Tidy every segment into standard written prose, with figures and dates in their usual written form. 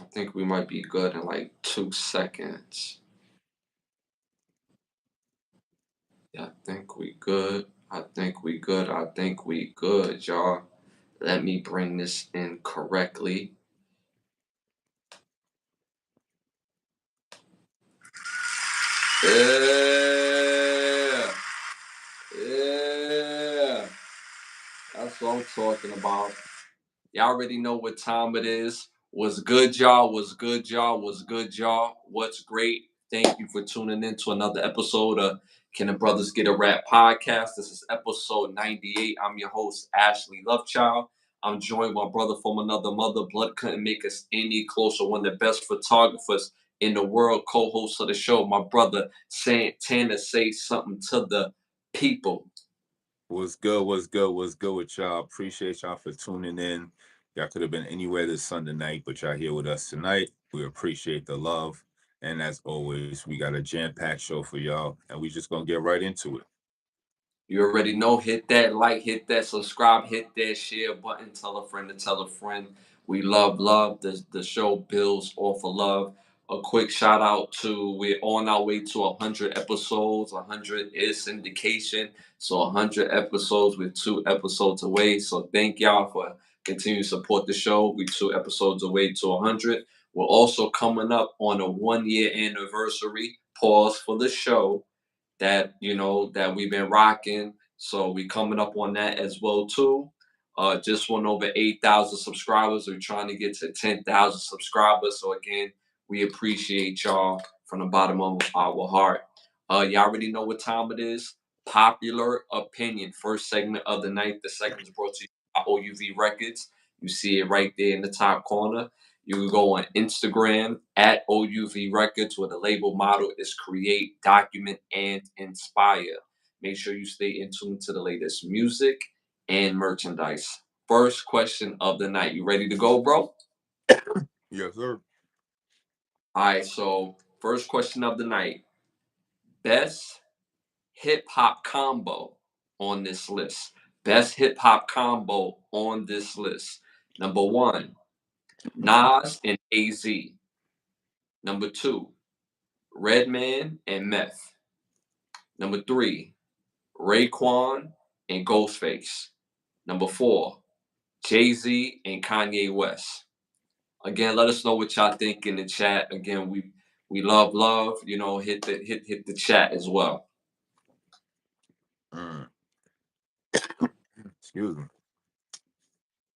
I think we might be good in like 2 seconds. Yeah, I think we good. I think we good. I think we good, y'all. Let me bring this in correctly. Yeah. Yeah. That's what I'm talking about. Y'all already know what time it is. What's good, y'all? What's good, y'all? What's good, y'all? What's great? Thank you for tuning in to another episode of Can the Brothers Get a Rap podcast. This is episode 98. I'm your host, Ashley Lovechild. I'm joined by brother from another mother. Blood couldn't make us any closer. One of the best photographers in the world, co-host of the show, my brother Santana. Say something to the people. What's good? What's good? What's good with y'all? Appreciate y'all for tuning in. Y'all could have been anywhere this Sunday night, but y'all here with us tonight. We appreciate the love. And as always, we got a jam-packed show for y'all, and we just gonna get right into it. You already know, hit that like, hit that subscribe, hit that share button, tell a friend to tell a friend. We love. The show builds off of love. A quick shout out to, we're on our way to 100 episodes. 100 is syndication. So 100 episodes, we're 2 episodes away. So thank y'all for continuing to support the show. We're 2 episodes away to 100. We're also coming up on a 1 year anniversary. Pause for the show that that we've been rocking. So we coming up on that as well too. Just went over 8,000 subscribers. We're trying to get to 10,000 subscribers. So again, we appreciate y'all from the bottom of our heart. Y'all already know what time it is. Popular opinion. First segment of the night. The segment is brought to you by OUV Records. You see it right there in the top corner. You can go on Instagram at OUV Records, where the label motto is create, document, and inspire. Make sure you stay in tune to the latest music and merchandise. First question of the night. You ready to go, bro? Yes, sir. All right, so first question of the night. Best hip hop combo on this list. Best hip hop combo on this list. Number one, Nas and AZ. Number two, Redman and Meth. Number three, Raekwon and Ghostface. Number four, Jay-Z and Kanye West. Again, let us know what y'all think in the chat. Again, we love. Hit the chat as well. Mm. Excuse me.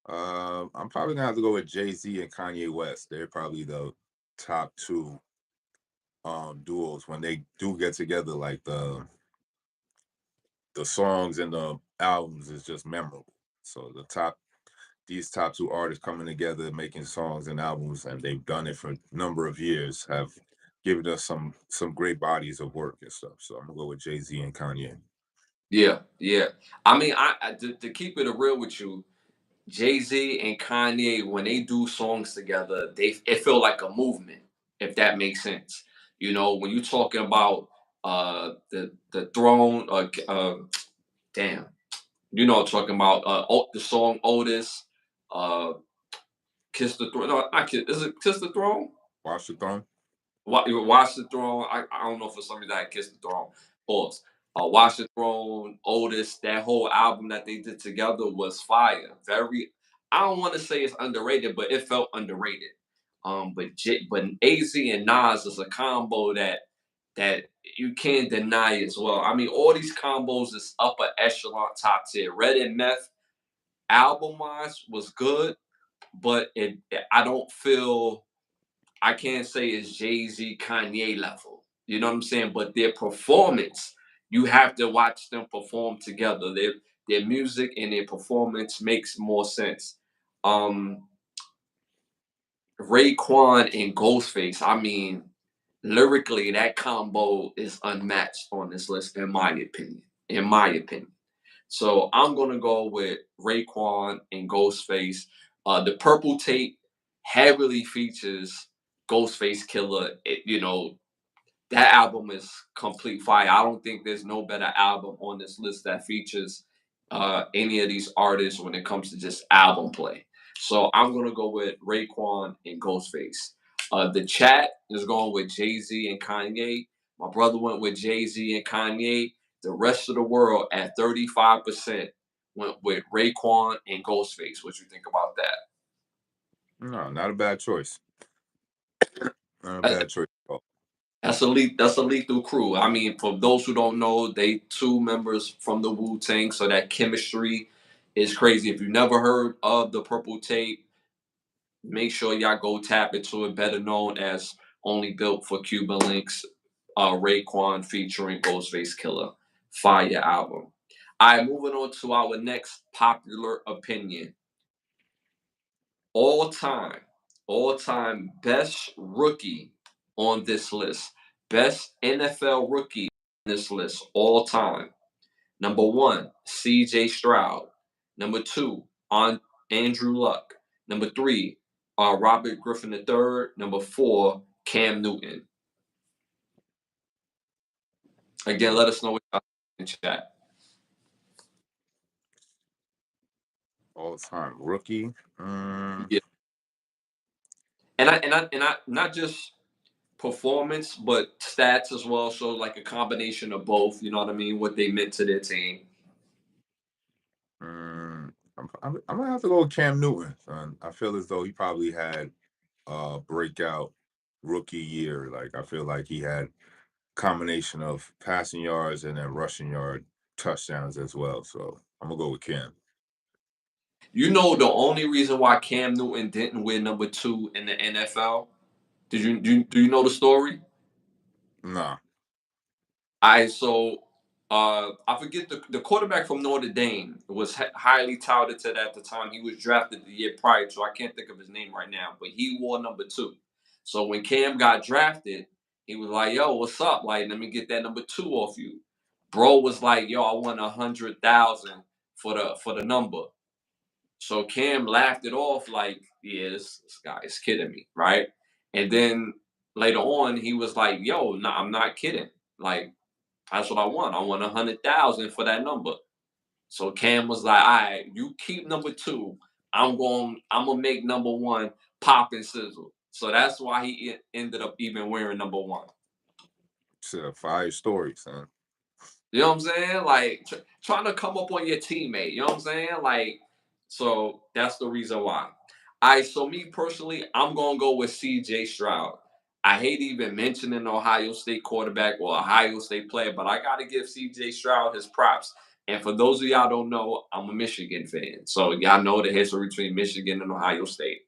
I'm probably gonna have to go with Jay-Z and Kanye West. They're probably the top two duos when they do get together. Like the songs and the albums is just memorable. So these top two artists coming together, making songs and albums, and they've done it for a number of years, have given us some great bodies of work and stuff. So I'm gonna go with Jay-Z and Kanye. Yeah. I mean, to keep it real with you, Jay-Z and Kanye, when they do songs together, it feel like a movement, if that makes sense. When you're talking about the throne, damn, I'm talking about the song Otis, uh, Kiss the Throne. No, not Kiss. Is it Kiss the Throne? Watch the Throne. Watch the Throne. I don't know for some reason I Kiss the Throne. Pause. Watch the Throne, Otis, that whole album that they did together was fire. Very, I don't want to say it's underrated, but it felt underrated. But AZ and Nas is a combo that you can't deny as well. I mean, all these combos is upper echelon, top tier. Red and Meth album wise was good, but I don't feel, I can't say it's Jay-Z, Kanye level. You know what I'm saying? But their performance, you have to watch them perform together. Their music and their performance makes more sense. Um, Raekwon and Ghostface, I mean, lyrically, that combo is unmatched on this list, in my opinion. In my opinion. So I'm gonna go with Raekwon and Ghostface. The Purple Tape heavily features Ghostface Killer. That album is complete fire. I don't think there's no better album on this list that features any of these artists when it comes to just album play. So I'm gonna go with Raekwon and Ghostface. The chat is going with Jay-Z and Kanye. My brother went with Jay-Z and Kanye. The rest of the world at 35% went with Raekwon and Ghostface. What you think about that? No, not a bad choice. Not a Uh, bad choice at all. That's a lethal crew. I mean, for those who don't know, they two members from the Wu Tang, so that chemistry is crazy. If you never heard of the Purple Tape, make sure y'all go tap into it. Better known as Only Built for Cuban Links, Raekwon featuring Ghostface Killer. Fire album. All right, moving on to our next popular opinion. All time, all time best rookie on this list. Best NFL rookie on this list, all time. Number one, C.J. Stroud. Number two, on Andrew Luck. Number three, Robert Griffin III. Number four, Cam Newton. Again, let us know what y'all think in chat. All time rookie. Yeah, and I not just performance, but stats as well. So like a combination of both. You know what I mean? What they meant to their team. I'm gonna have to go with Cam Newton, son. I feel as though he probably had a breakout rookie year. Like I feel like he had combination of passing yards and then rushing yard touchdowns as well. So I'm gonna go with Cam. You know the only reason why Cam Newton didn't win number two in the NFL. Do you know the story? Nah. I forget the quarterback from Notre Dame was highly touted at the time. He was drafted the year prior, so I can't think of his name right now, but he wore number two. So when Cam got drafted, he was like, "Yo, what's up? Like, let me get that number two off you." Bro was like, "Yo, I want 100,000 for the number." So Cam laughed it off like, "Yeah, this guy is kidding me, right?" And then later on, he was like, "Yo, no, I'm not kidding. Like, that's what I want. I want 100,000 for that number." So Cam was like, "All right, you keep number two. I'm gonna make number one pop and sizzle." So that's why he ended up even wearing number one. It's a fire story, son. You know what I'm saying? Like trying to come up on your teammate. You know what I'm saying? Like, so that's the reason why. All right, so me personally, I'm gonna go with C.J. Stroud. I hate even mentioning Ohio State quarterback or Ohio State player, but I gotta give C.J. Stroud his props. And for those of y'all don't know, I'm a Michigan fan, so y'all know the history between Michigan and Ohio State.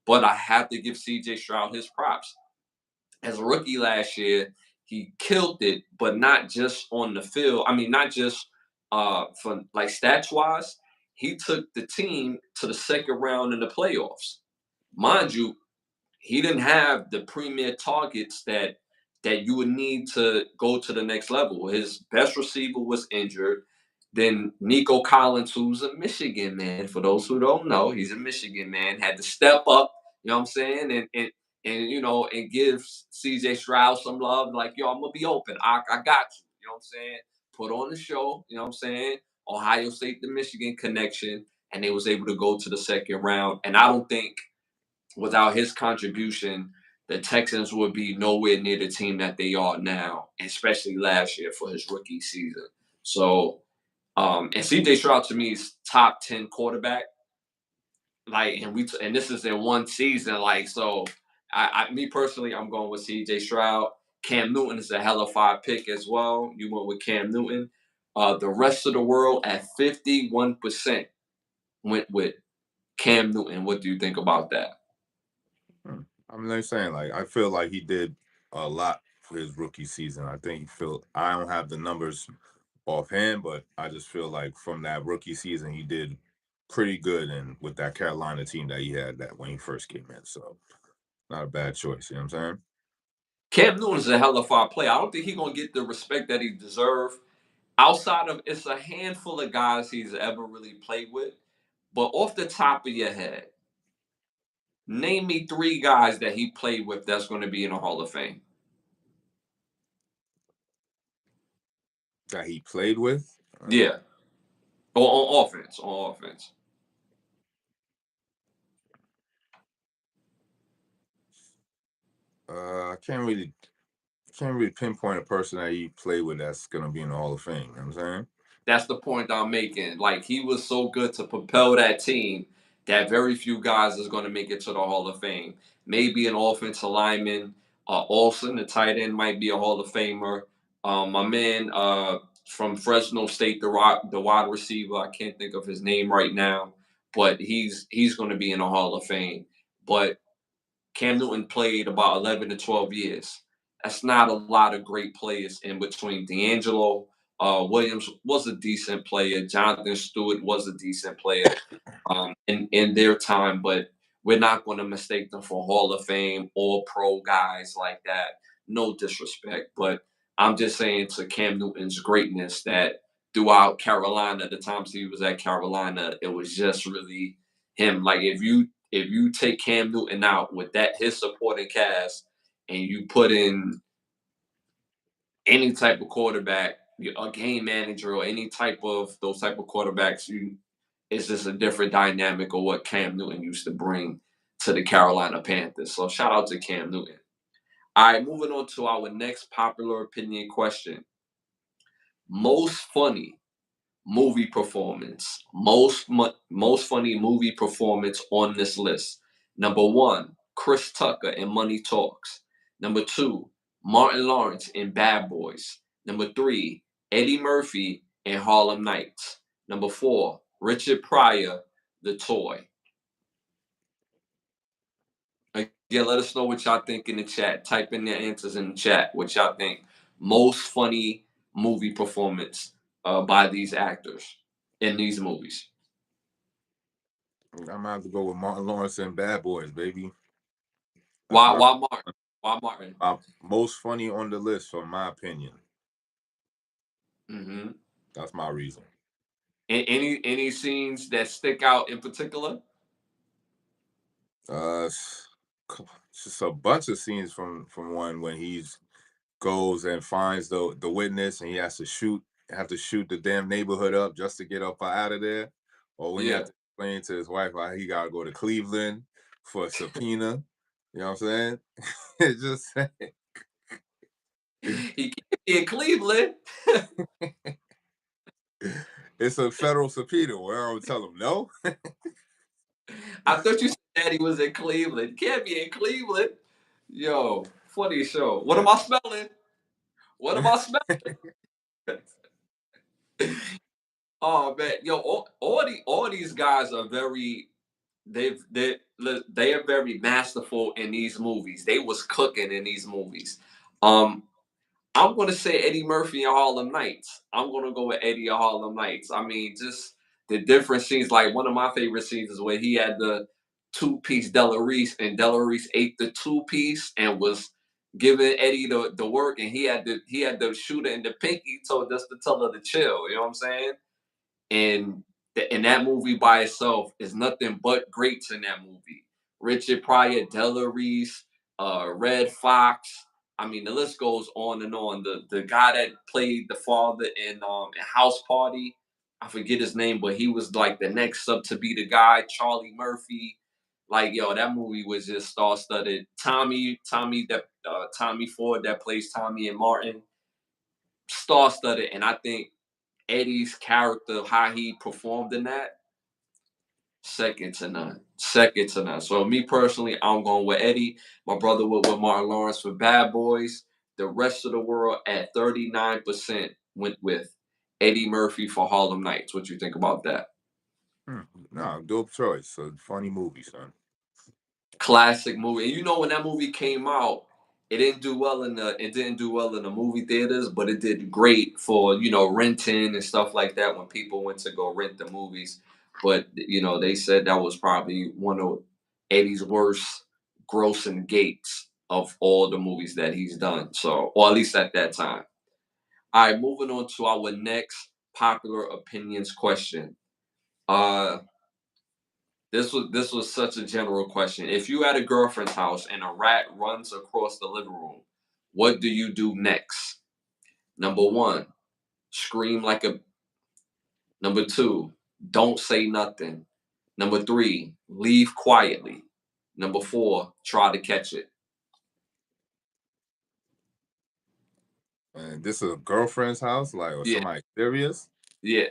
But I have to give C.J. Stroud his props as a rookie last year, he killed it, but not just on the field. I mean, not just from like stats wise. He took the team to the second round in the playoffs. Mind you, he didn't have the premier targets that you would need to go to the next level. His best receiver was injured. Then Nico Collins, who's a Michigan man, for those who don't know, he's a Michigan man, had to step up, you know what I'm saying, and you know, and give CJ Stroud some love, like, yo, I'm gonna be open. I got you know what I'm saying? Put on the show, you know what I'm saying? Ohio State to Michigan connection, and they was able to go to the second round. And I don't think without his contribution, the Texans would be nowhere near the team that they are now, especially last year for his rookie season. So, and CJ Stroud to me is top 10 quarterback. Like, and this is in one season. Like, so me personally, I'm going with CJ Stroud. Cam Newton is a hell of five pick as well. You went with Cam Newton. The rest of the world at 51% went with Cam Newton. What do you think about that? I'm not saying like I feel like he did a lot for his rookie season. I think he feel I don't have the numbers offhand, but I just feel like from that rookie season he did pretty good and with that Carolina team that he had that when he first came in. So not a bad choice, you know what I'm saying? Cam Newton is a hell of a player. I don't think he's gonna get the respect that he deserves. Outside of it's a handful of guys he's ever really played with. But off the top of your head, name me three guys that he played with that's going to be in the Hall of Fame. That he played with. Yeah, or on offense. On offense. I can't really pinpoint a person that he played with that's gonna be in the Hall of Fame. You know what I'm saying? That's the point I'm making. Like he was so good to propel that team that very few guys is going to make it to the Hall of Fame. Maybe an offensive lineman, Olsen, the tight end, might be a Hall of Famer. My man from Fresno State, the wide receiver, I can't think of his name right now, but he's going to be in the Hall of Fame. But Cam Newton played about 11 to 12 years. That's not a lot of great players in between. D'Angelo Williams was a decent player. Jonathan Stewart was a decent player in their time, but we're not going to mistake them for Hall of Fame or pro guys like that. No disrespect, but I'm just saying to Cam Newton's greatness that throughout Carolina, the times he was at Carolina, it was just really him. Like if you take Cam Newton out with that his supporting cast and you put in any type of quarterback, a game manager or any type of those type of quarterbacks, it's just a different dynamic of what Cam Newton used to bring to the Carolina Panthers. So shout out to Cam Newton. All right, moving on to our next popular opinion question. Most funny movie performance. Most funny movie performance on this list. Number one, Chris Tucker in Money Talks. Number two, Martin Lawrence in Bad Boys. Number three, Eddie Murphy in Harlem Nights. Number four, Richard Pryor, The Toy. Yeah, let us know what y'all think in the chat. Type in your answers in the chat. What y'all think? Most funny movie performance by these actors in these movies. I'm gonna have to go with Martin Lawrence and Bad Boys, baby. That's Why? my, Why Martin? Why Martin? my most funny on the list, from my opinion. Mm-hmm. That's my reason. Any scenes that stick out in particular? It's just a bunch of scenes from one when he's goes and finds the witness and he has to shoot the damn neighborhood up just to get up out of there, or when he Yeah. had to explain to his wife why he got to go to Cleveland for a subpoena. You know what I'm saying? It's just He can't be in Cleveland. it's a federal subpoena. Where I would tell him no. I thought you said that he was in Cleveland. Can't be in Cleveland. Yo, funny show. What am I smelling? What am I smelling? Oh man, yo, all these guys are very they are very masterful in these movies. They was cooking in these movies. Um, I'm gonna say Eddie Murphy and Harlem Nights. I'm gonna go with Eddie and Harlem Nights. I mean, just the different scenes. Like one of my favorite scenes is where he had the two-piece Della Reese, and Della Reese ate the two-piece and was giving Eddie the work, and he had the shooter in the pinky, told us to tell her to chill. You know what I'm saying? And and that movie by itself is nothing but greats in that movie. Richard Pryor, Della Reese, Red Fox. I mean, the list goes on and on. The guy that played the father in House Party, I forget his name, but he was like the next up to be the guy, Charlie Murphy. Like, yo, that movie was just star studded. Tommy Ford that plays Tommy and Martin, star studded. And I think Eddie's character, how he performed in that, second to none. Second to none. So me personally, I'm going with Eddie. My brother with Martin Lawrence for Bad Boys. The rest of the world at 39% went with Eddie Murphy for Harlem Nights. What you think about that? No, dope choice. A funny movie, son. Classic movie. And you know when that movie came out, it didn't do well in the movie theaters, but it did great for, renting and stuff like that when people went to go rent the movies. But they said that was probably one of Eddie's worst grossing gates of all the movies that he's done. So, or at least at that time. All right, moving on to our next popular opinions question. Uh this was such a general question. If you at a girlfriend's house and a rat runs across the living room, what do you do next? Number one, scream like a. Number two, don't say nothing. Number three, leave quietly. Number four, try to catch it. And this is a girlfriend's house, like, or Yeah, somebody serious? yeah.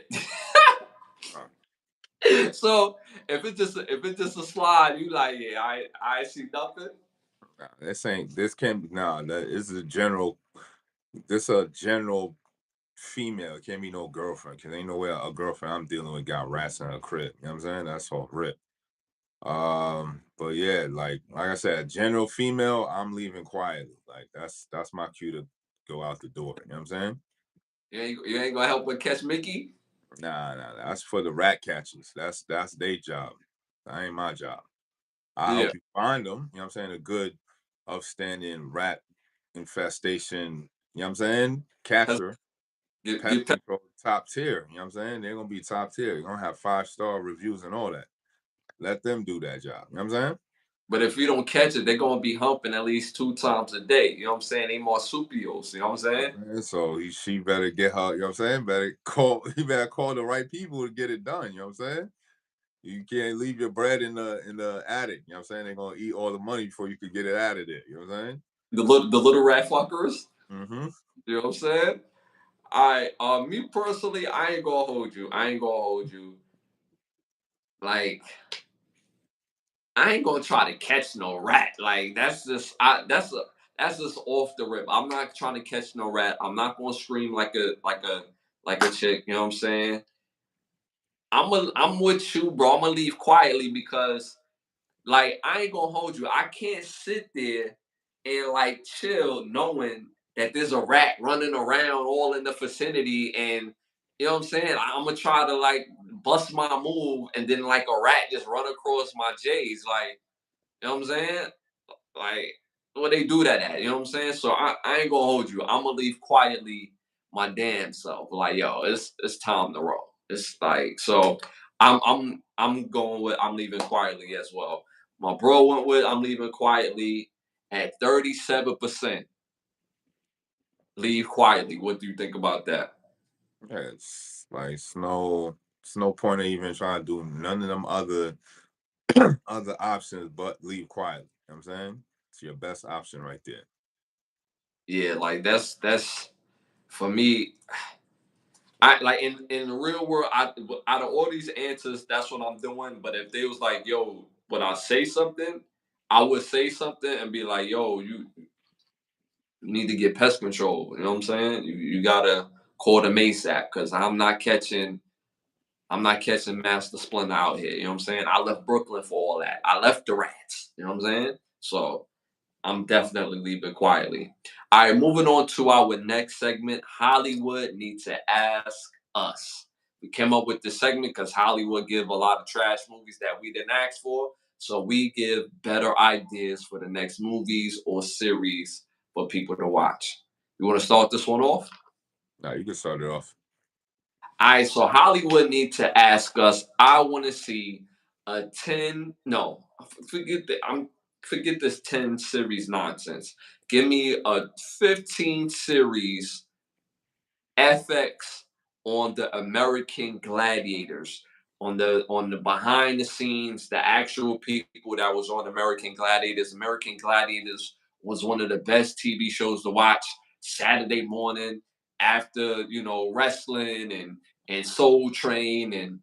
Uh, So if it's just a slide, you like, yeah, I see nothing. nah, this ain't. This can't be. Nah, this is a general. This a general female. It can't be no girlfriend. Cause ain't no way a girlfriend I'm dealing with got rats in her crib. You know what I'm saying? That's all rip. But yeah, like I said, general female, I'm leaving quietly. Like that's my cue to go out the door. You know what I'm saying? You ain't gonna help but catch Mickey. Nah, that's for the rat catchers. That's their job. That ain't my job. I Yeah, help you find them. You know what I'm saying? A good, upstanding rat infestation. You know what I'm saying? pest, Catcher, pest get pest. control, top tier. You know what I'm saying? They're gonna be top tier. You're gonna have 5-star reviews and all that. Let them do that job. You know what I'm saying? But if you don't catch it, they're gonna be humping at least 2 times a day. You know what I'm saying? They marsupials. You know what I'm You know saying? what I'm saying? So she better get her, you know what I'm saying? Better call he better call the right people to get it done. You know what I'm saying? You can't leave your bread in the attic. You know what I'm saying? They're gonna eat all the money before you could get it out of there. You know what I'm saying? The little rat fuckers. Mm-hmm. You know what I'm saying? Me personally, I ain't gonna hold you. I ain't gonna hold you. Like, I ain't gonna try to catch no rat. Like, that's just off the rip. I'm not trying to catch no rat. I'm not gonna scream like a chick. You know what I'm saying? I'm with you, bro. I'm gonna leave quietly because, like, I ain't gonna hold you. I can't sit there and like chill knowing that there's a rat running around all in the vicinity, and you know what I'm saying? I'm gonna try to like bust my move, and then like a rat just run across my J's. Like, you know what I'm saying? Like, where they do that at? You know what I'm saying? So I ain't gonna hold you. I'm gonna leave quietly my damn self. Like, yo, it's time to roll. It's like, so I'm going with I'm leaving quietly as well. My bro went with I'm leaving quietly at 37%. Leave quietly. What do you think about that? Yeah, it's no point of even trying to do none of them other options but leave quietly. You know what I'm saying? It's your best option right there. Yeah, like that's for me. I like in the real world. Out of all these answers, that's what I'm doing. But if they was like, "Yo, would I say something?" I would say something and be like, "Yo, you need to get pest control." You know what I'm saying? You gotta call the Mace app because I'm not catching Master Splinter out here. You know what I'm saying? I left Brooklyn for all that. I left the rats. You know what I'm saying? So I'm definitely leaving quietly. All right, moving on to our next segment. Hollywood Need to Ask Us. We came up with this segment because Hollywood give a lot of trash movies that we didn't ask for. So we give better ideas for the next movies or series for people to watch. You want to start this one off? Now you can start it off. All right, so Hollywood Need to Ask Us. I want to see a 10. No, forget this 10 series nonsense. Give me a 15 series FX on the American Gladiators, on the behind the scenes, the actual people that was on American Gladiators. American Gladiators was one of the best TV shows to watch Saturday morning after wrestling and Soul Train and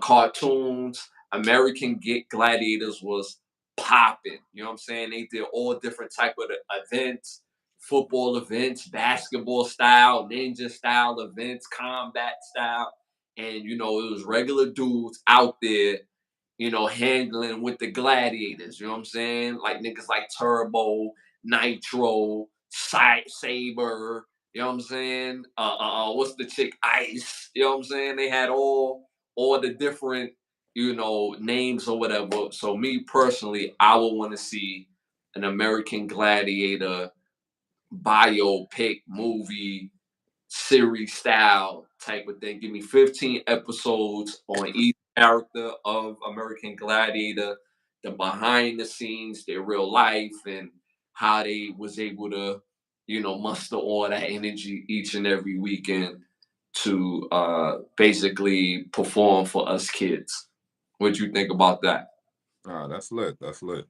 cartoons. American Gladiators was popping. You know what I'm saying? They did all different type of events, football events, basketball style, ninja style events, combat style. And it was regular dudes out there, handling with the gladiators. You know what I'm saying? Like niggas like Turbo, Nitro, Saber. You know what I'm saying? What's the chick? Ice. You know what I'm saying? They had all the different names or whatever. So me personally, I would want to see an American Gladiator biopic movie series style type of thing. Give me 15 episodes on each character of American Gladiator, the behind the scenes, their real life, and how they was able to, muster all that energy each and every weekend to basically perform for us kids. What you think about that? Nah, that's lit. That's lit.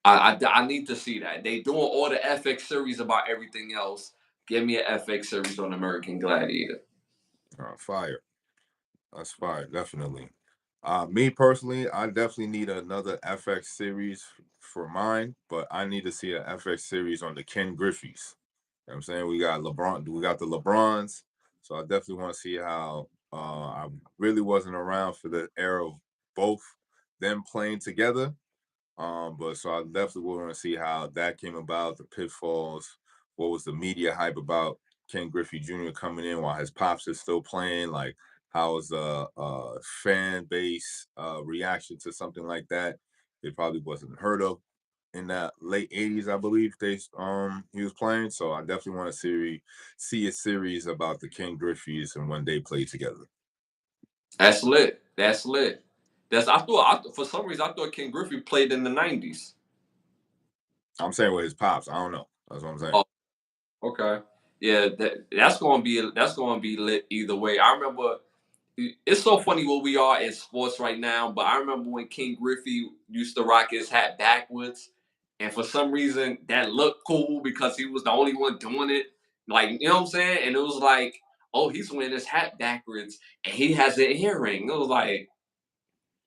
I need to see that. They doing all the FX series about everything else. Give me an FX series on American Gladiator. Fire. That's fire, definitely. Me personally, I definitely need another FX series for mine, but I need to see an FX series on the Ken Griffey's. You know what I'm saying? We got the LeBrons, so I definitely want to see how I really wasn't around for the era of both them playing together. But so I definitely want to see how that came about, the pitfalls, what was the media hype about Ken Griffey Jr. coming in while his pops is still playing, like how was the fan base reaction to something like that? It probably wasn't heard of in that late 80s, I believe he was playing. So I definitely want to see a series about the Ken Griffeys and when they played together. That's lit. That's lit. For some reason I thought Ken Griffey played in the 90s. I'm saying with his pops. I don't know. That's what I'm saying. Oh, okay. Yeah, that's gonna be lit either way. I remember it's so funny where we are in sports right now, but I remember when King Griffey used to rock his hat backwards, and for some reason that looked cool because he was the only one doing it. Like, you know what I'm saying? And it was like, oh, he's wearing his hat backwards and he has an earring. It was like,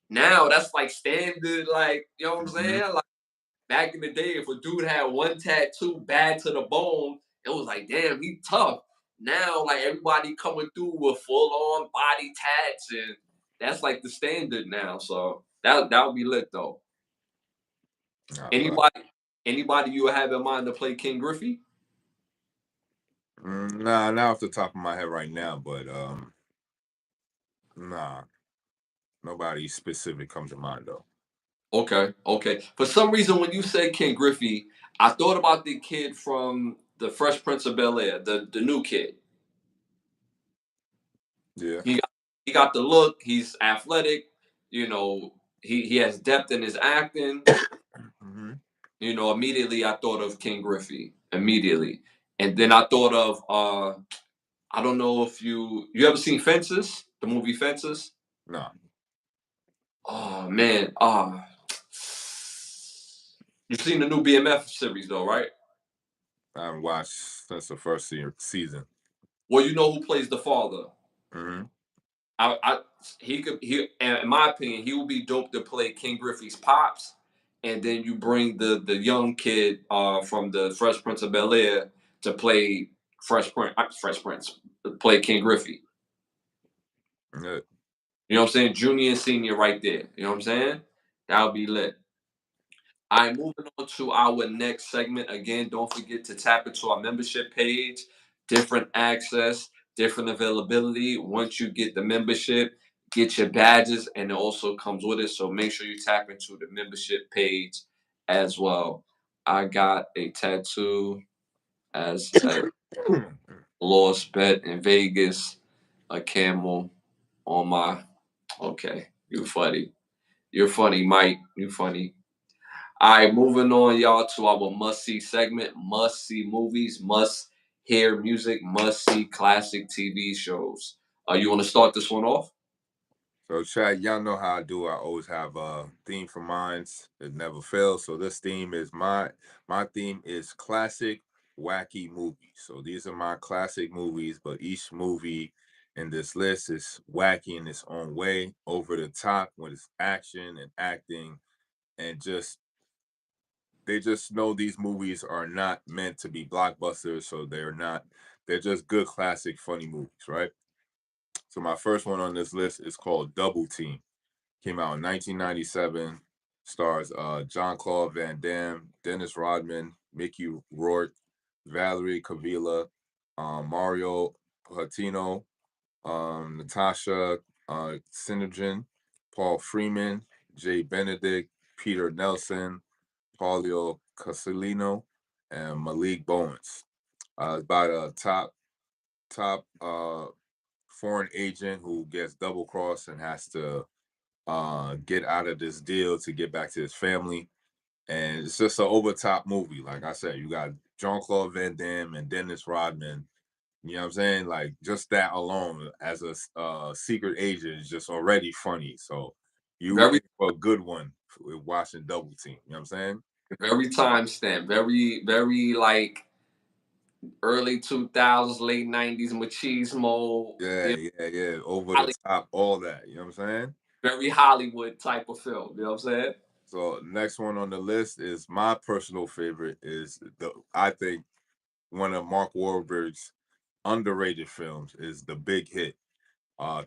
now that's like standard, like, you know what I'm Mhm. saying? Like back in the day, if a dude had one tattoo bad to the bone, it was like, damn, he tough. Now, like everybody coming through with full on body tats, and that's like the standard now. So that would be lit though. Nah, fuck. Anybody you have in mind to play King Griffey? Nah, not off the top of my head right now, but nah, nobody specific comes to mind though. Okay, okay. For some reason, when you said King Griffey, I thought about the kid from the Fresh Prince of Bel Air, the new kid. Yeah. He got the look. He's athletic. You know, he has depth in his acting. hmm Immediately I thought of King Griffey. Immediately, and then I thought of I don't know if you ever seen Fences, the movie Fences. Nah, Oh man, you've seen the new BMF series though, right? I haven't watched since the first season. Well, you know who plays the father. hmm I in my opinion, he would be dope to play King Griffey's pops, and then you bring the young kid from the Fresh Prince of Bel Air to play Fresh Prince, to play King Griffey. Yeah. You know what I'm saying? Junior and senior right there. You know what I'm saying? That would be lit. All right, moving on to our next segment. Again, don't forget to tap into our membership page. Different access, different availability. Once you get the membership, get your badges, and it also comes with it. So make sure you tap into the membership page as well. I got a tattoo as a lost bet in Vegas, a camel on my. Okay, you funny. You're funny, Mike. You funny. All right, moving on, y'all, to our must see segment. Must see movies, must hear music, must see classic TV shows. You want to start this one off? So, Chad, y'all know how I do. I always have a theme for mines. It never fails. So this theme is my theme is classic wacky movies. So these are my classic movies, but each movie in this list is wacky in its own way, over the top with its action and acting, and just they just know these movies are not meant to be blockbusters, so they're just good classic funny movies, right? So my first one on this list is called Double Team. Came out in 1997. Stars John Claude Van Damme, Dennis Rodman, Mickey Rourke, Valerie Cavilla, Mario Patino, Natasha Sinergen, Paul Freeman, Jay Benedict, Peter Nelson, Paulio Castellino, and Malik Bowens. It's about a top foreign agent who gets double crossed and has to get out of this deal to get back to his family. And it's just an over top movie. Like I said, you got Jean Claude Van Damme and Dennis Rodman. You know what I'm saying? Like just that alone as a secret agent is just already funny. So you Very, in for a good one with watching Double Team. You know what I'm saying? very timestamp. Very, very like early 2000s, late 90s machismo, Yeah, yeah, yeah. Over the Holly, top, all that. You know what I'm saying? very Hollywood type of film. You know what I'm saying? So next one on the list is my personal favorite is I think one of Mark Wahlberg's underrated films is The Big Hit.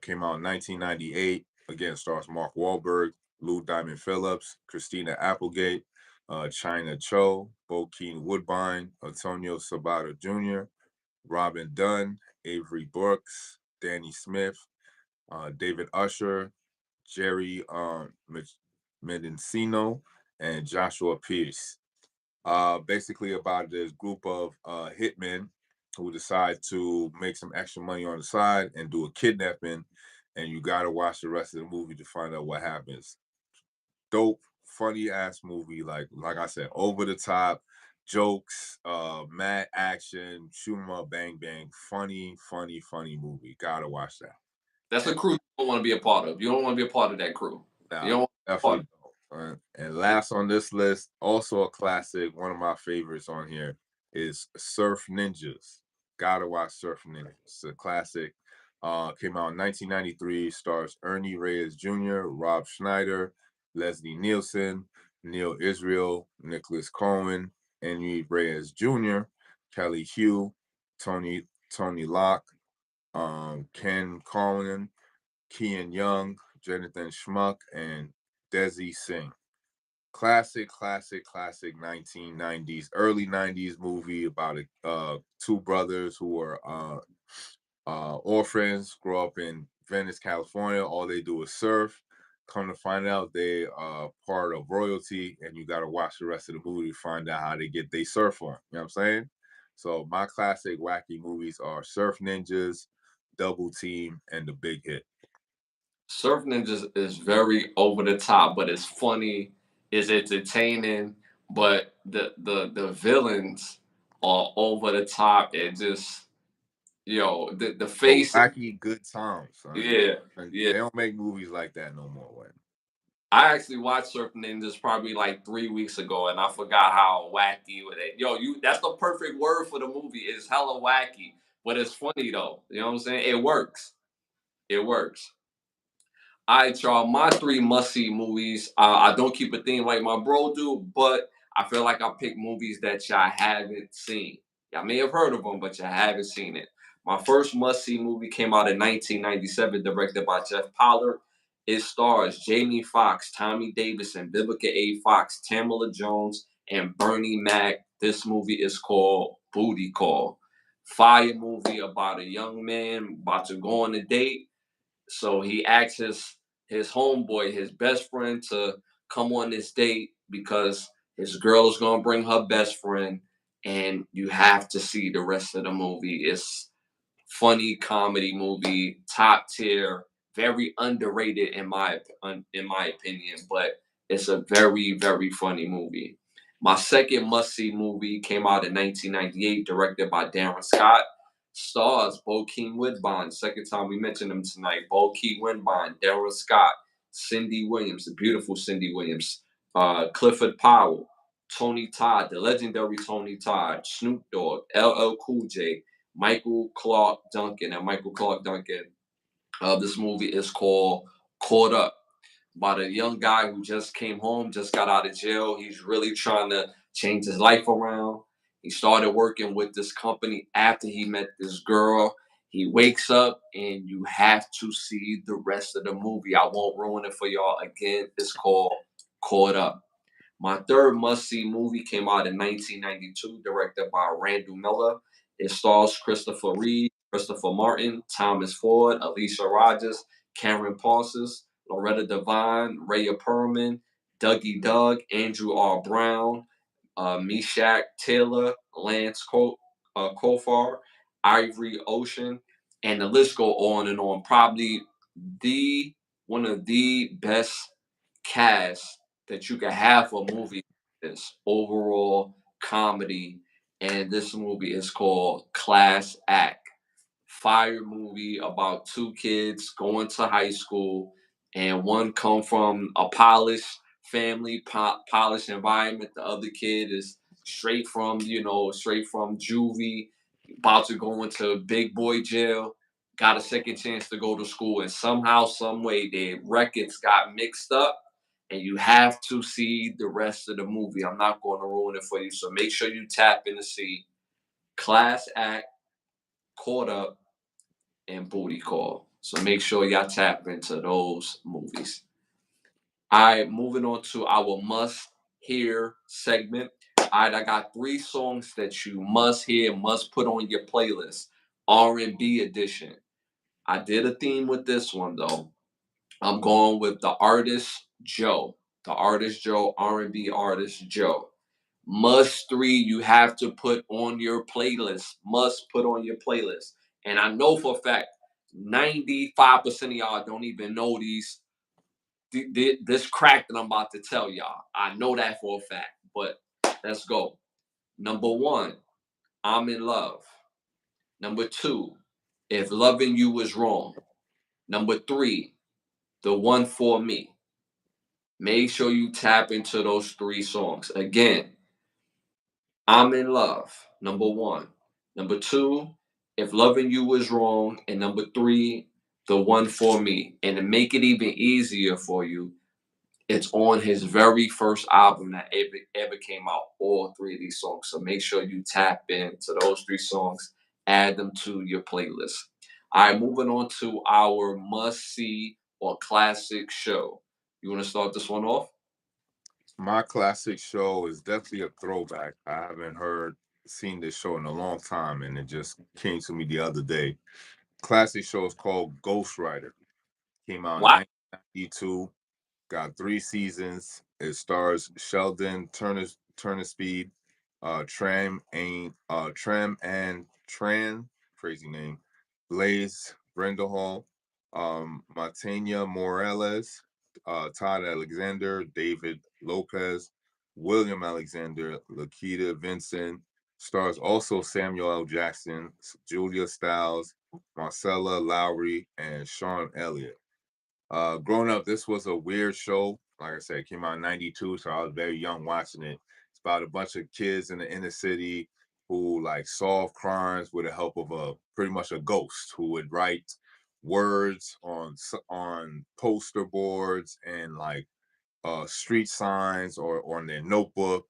Came out in 1998. Again, stars Mark Wahlberg, Lou Diamond Phillips, Christina Applegate, China Cho, Bokeem Woodbine, Antonio Sabato Jr., Robin Dunn, Avery Brooks, Danny Smith, David Usher, Jerry Mendocino, and Joshua Pierce. Basically about this group of hitmen who decide to make some extra money on the side and do a kidnapping, and you got to watch the rest of the movie to find out what happens. Dope, funny ass movie, like I said, over the top jokes, mad action, shoot 'em up, bang bang, funny, funny, funny movie. Gotta watch that. That's a crew you don't want to be a part of. You don't want to be a part of that crew. You Nah, don't want to be a part definitely don't. And last on this list, also a classic, one of my favorites on here is Surf Ninjas. Gotta watch Surf Ninjas. It's a classic. Came out in 1993, stars Ernie Reyes Jr., Rob Schneider, Leslie Nielsen, Neil Israel, Nicholas Cohen, Henry Reyes Jr., Kelly Hugh, Tony Locke, Ken Conan, Kian Young, Jonathan Schmuck, and Desi Singh. Classic, classic, classic 1990s, early 90s movie about two brothers who were orphans, grow up in Venice, California. All they do is surf. Come to find out they are part of royalty, and you got to watch the rest of the movie to find out how they get they surf on. You know what I'm saying? So my classic wacky movies are Surf Ninjas, Double Team, and The Big Hit. Surf Ninjas is very over the top, but it's funny, it's entertaining, but the villains are over the top and just the So face. wacky good times, son. Yeah, And yeah. they don't make movies like that no more. When I actually watched Surf Ninjas probably like 3 weeks ago, and I forgot how wacky with it. That's the perfect word for the movie. It's hella wacky, but it's funny though. You know what I'm saying? It works. It works. All right, y'all. My three must-see movies. I don't keep a theme like my bro do, but I feel like I pick movies that y'all haven't seen. Y'all may have heard of them, but y'all haven't seen it. My first must-see movie came out in 1997, directed by Jeff Pollard. It stars Jamie Foxx, Tommy Davidson, Vivica A. Fox, Tamala Jones, and Bernie Mac. This movie is called Booty Call. Fire movie about a young man about to go on a date, so he asks his homeboy, his best friend, to come on this date because his girl is gonna bring her best friend, and you have to see the rest of the movie. It's funny comedy movie, top tier, very underrated in my opinion, but it's a very funny movie. My second must see movie came out in 1998, directed by Darren Scott. Stars Bokeem Woodbine. Second time we mentioned him tonight. Bokeem Woodbine, Darren Scott, Cindy Williams, the beautiful Cindy Williams, Clifford Powell, Tony Todd, the legendary Tony Todd, Snoop Dogg, LL Cool J, Michael Clark Duncan. And Michael Clark Duncan, this movie is called Caught Up, about a young guy who just came home, just got out of jail. He's really trying to change his life around. He started working with this company after he met this girl. He wakes up, and you have to see the rest of the movie. I won't ruin it for y'all. Again, it's called Caught Up. My third must-see movie came out in 1992, directed by Randall Miller. It stars Christopher Reeve, Christopher Martin, Thomas Ford, Alicia Rogers, Karen Parsons, Loretta Devine, Rhea Perlman, Dougie Doug, Andrew R. Brown, Meshach Taylor, Lance Kofar, Ivory Ocean, and the list go on and on. Probably the one of the best cast that you can have for a movie like this overall comedy, and this movie is called Class Act. Fire movie about two kids going to high school, and one come from a polished family, polished environment. The other kid is straight from juvie, about to go into big boy jail, got a second chance to go to school, and somehow, some way, their records got mixed up, and you have to see the rest of the movie. I'm not going to ruin it for you, so make sure you tap in to see Class Act, Caught Up, and Booty Call. So make sure y'all tap into those movies. All right, moving on to our must hear segment. All right, I got 3 songs that you must hear, must put on your playlist. R&B edition. I did a theme with this one though. I'm going with the artist Joe. The artist Joe, R&B artist Joe. Must 3 you have to put on your playlist. Must put on your playlist. And I know for a fact 95% of y'all don't even know this crack that I'm about to tell y'all. I know that for a fact, but let's go. Number 1, I'm in love. Number 2, if loving you was wrong. Number 3, the one for me. Make sure you tap into those 3 songs. Again, I'm in love. Number 1. Number 2, if loving you was wrong. And number 3, the one for me. And to make it even easier for you, it's on his very first album that ever came out, all 3 of these songs. So make sure you tap into those 3 songs, add them to your playlist. All right, moving on to our must see or classic show. You want to start this one off? My classic show is definitely a throwback. I haven't seen this show in a long time, and it just came to me the other day. Classic show is called Ghost Rider. Came out in Wow. 1992. Got 3 seasons. It stars Sheldon Turner Speed, Tram and Tran, crazy name, Blaze Brenda Hall, Matanya Morales, Todd Alexander, David Lopez, William Alexander, Lakita Vincent. Stars also Samuel L. Jackson, Julia Stiles, Marcella Lowry, and Sean Elliott. Growing up, this was a weird show. Like I said, it came out in 92, so I was very young watching it. It's about a bunch of kids in the inner city who like solve crimes with the help of a pretty much a ghost who would write words on poster boards and like street signs or on their notebook.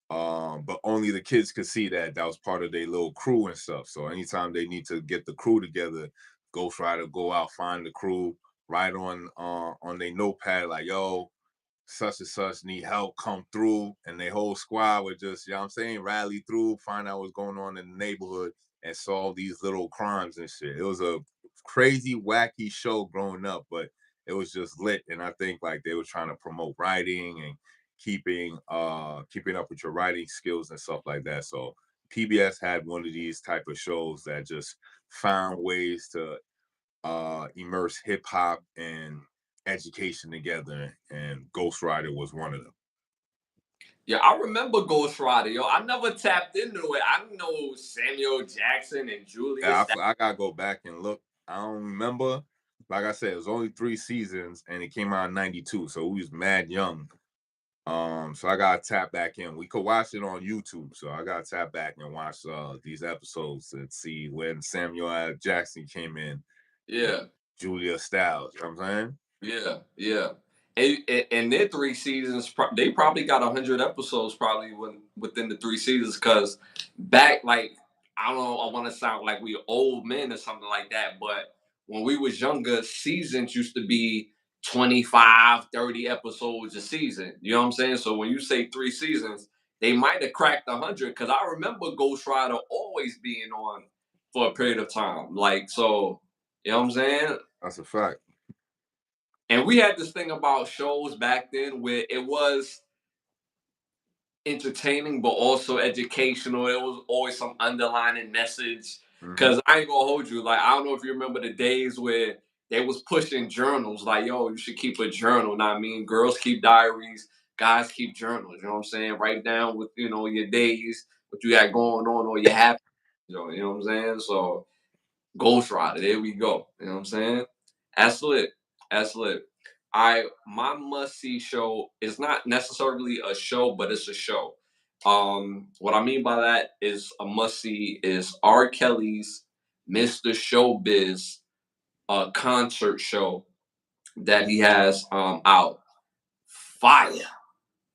But only the kids could see that was part of their little crew and stuff. So anytime they need to get the crew together, Ghost Rider go out, find the crew, write on their notepad like, yo, such and such need help, come through. And their whole squad would just, you know what I'm saying, rally through, find out what's going on in the neighborhood and solve these little crimes and shit. It was a crazy, wacky show growing up, but it was just lit. And I think like they were trying to promote writing and keeping up with your writing skills and stuff like that. So PBS had one of these type of shows that just found ways to immerse hip hop and education together, and Ghost Rider was one of them. Yeah, I remember Ghost Rider, yo. I never tapped into it. I didn't know Samuel Jackson and Yeah, Julius. I gotta go back and look. I don't remember. Like I said, it was only 3 seasons, and it came out in '92, so we was mad young. So I gotta tap back in. We could watch it on YouTube, so I gotta tap back and watch these episodes and see when Samuel L. Jackson came in and Yeah. Julia Stiles. You know what I'm saying? Yeah, yeah. And their 3 seasons, they probably got 100 episodes probably within the 3 seasons. Because back, like, I don't know, I want to sound like we old men or something like that, but when we was younger, seasons used to be 25, 30 episodes a season. You know what I'm saying? So when you say 3 seasons, they might have cracked 100. Because I remember Ghost Rider always being on for a period of time. Like, so, you know what I'm saying? That's a fact. And we had this thing about shows back then where it was entertaining but also educational. It was always some underlining message. Mm-hmm. Cause I ain't gonna hold you. Like, I don't know if you remember the days where they was pushing journals, like, yo, you should keep a journal. Know what I mean? Girls keep diaries, guys keep journals, you know what I'm saying? Write down with, your days, what you got going on, or you happy, you know what I'm saying? So Ghost Rider, there we go. You know what I'm saying? That's lit. That's lit. My must see show is not necessarily a show, but it's a show. What I mean by that is a must see is R. Kelly's Mr. Showbiz concert show that he has out. Fire.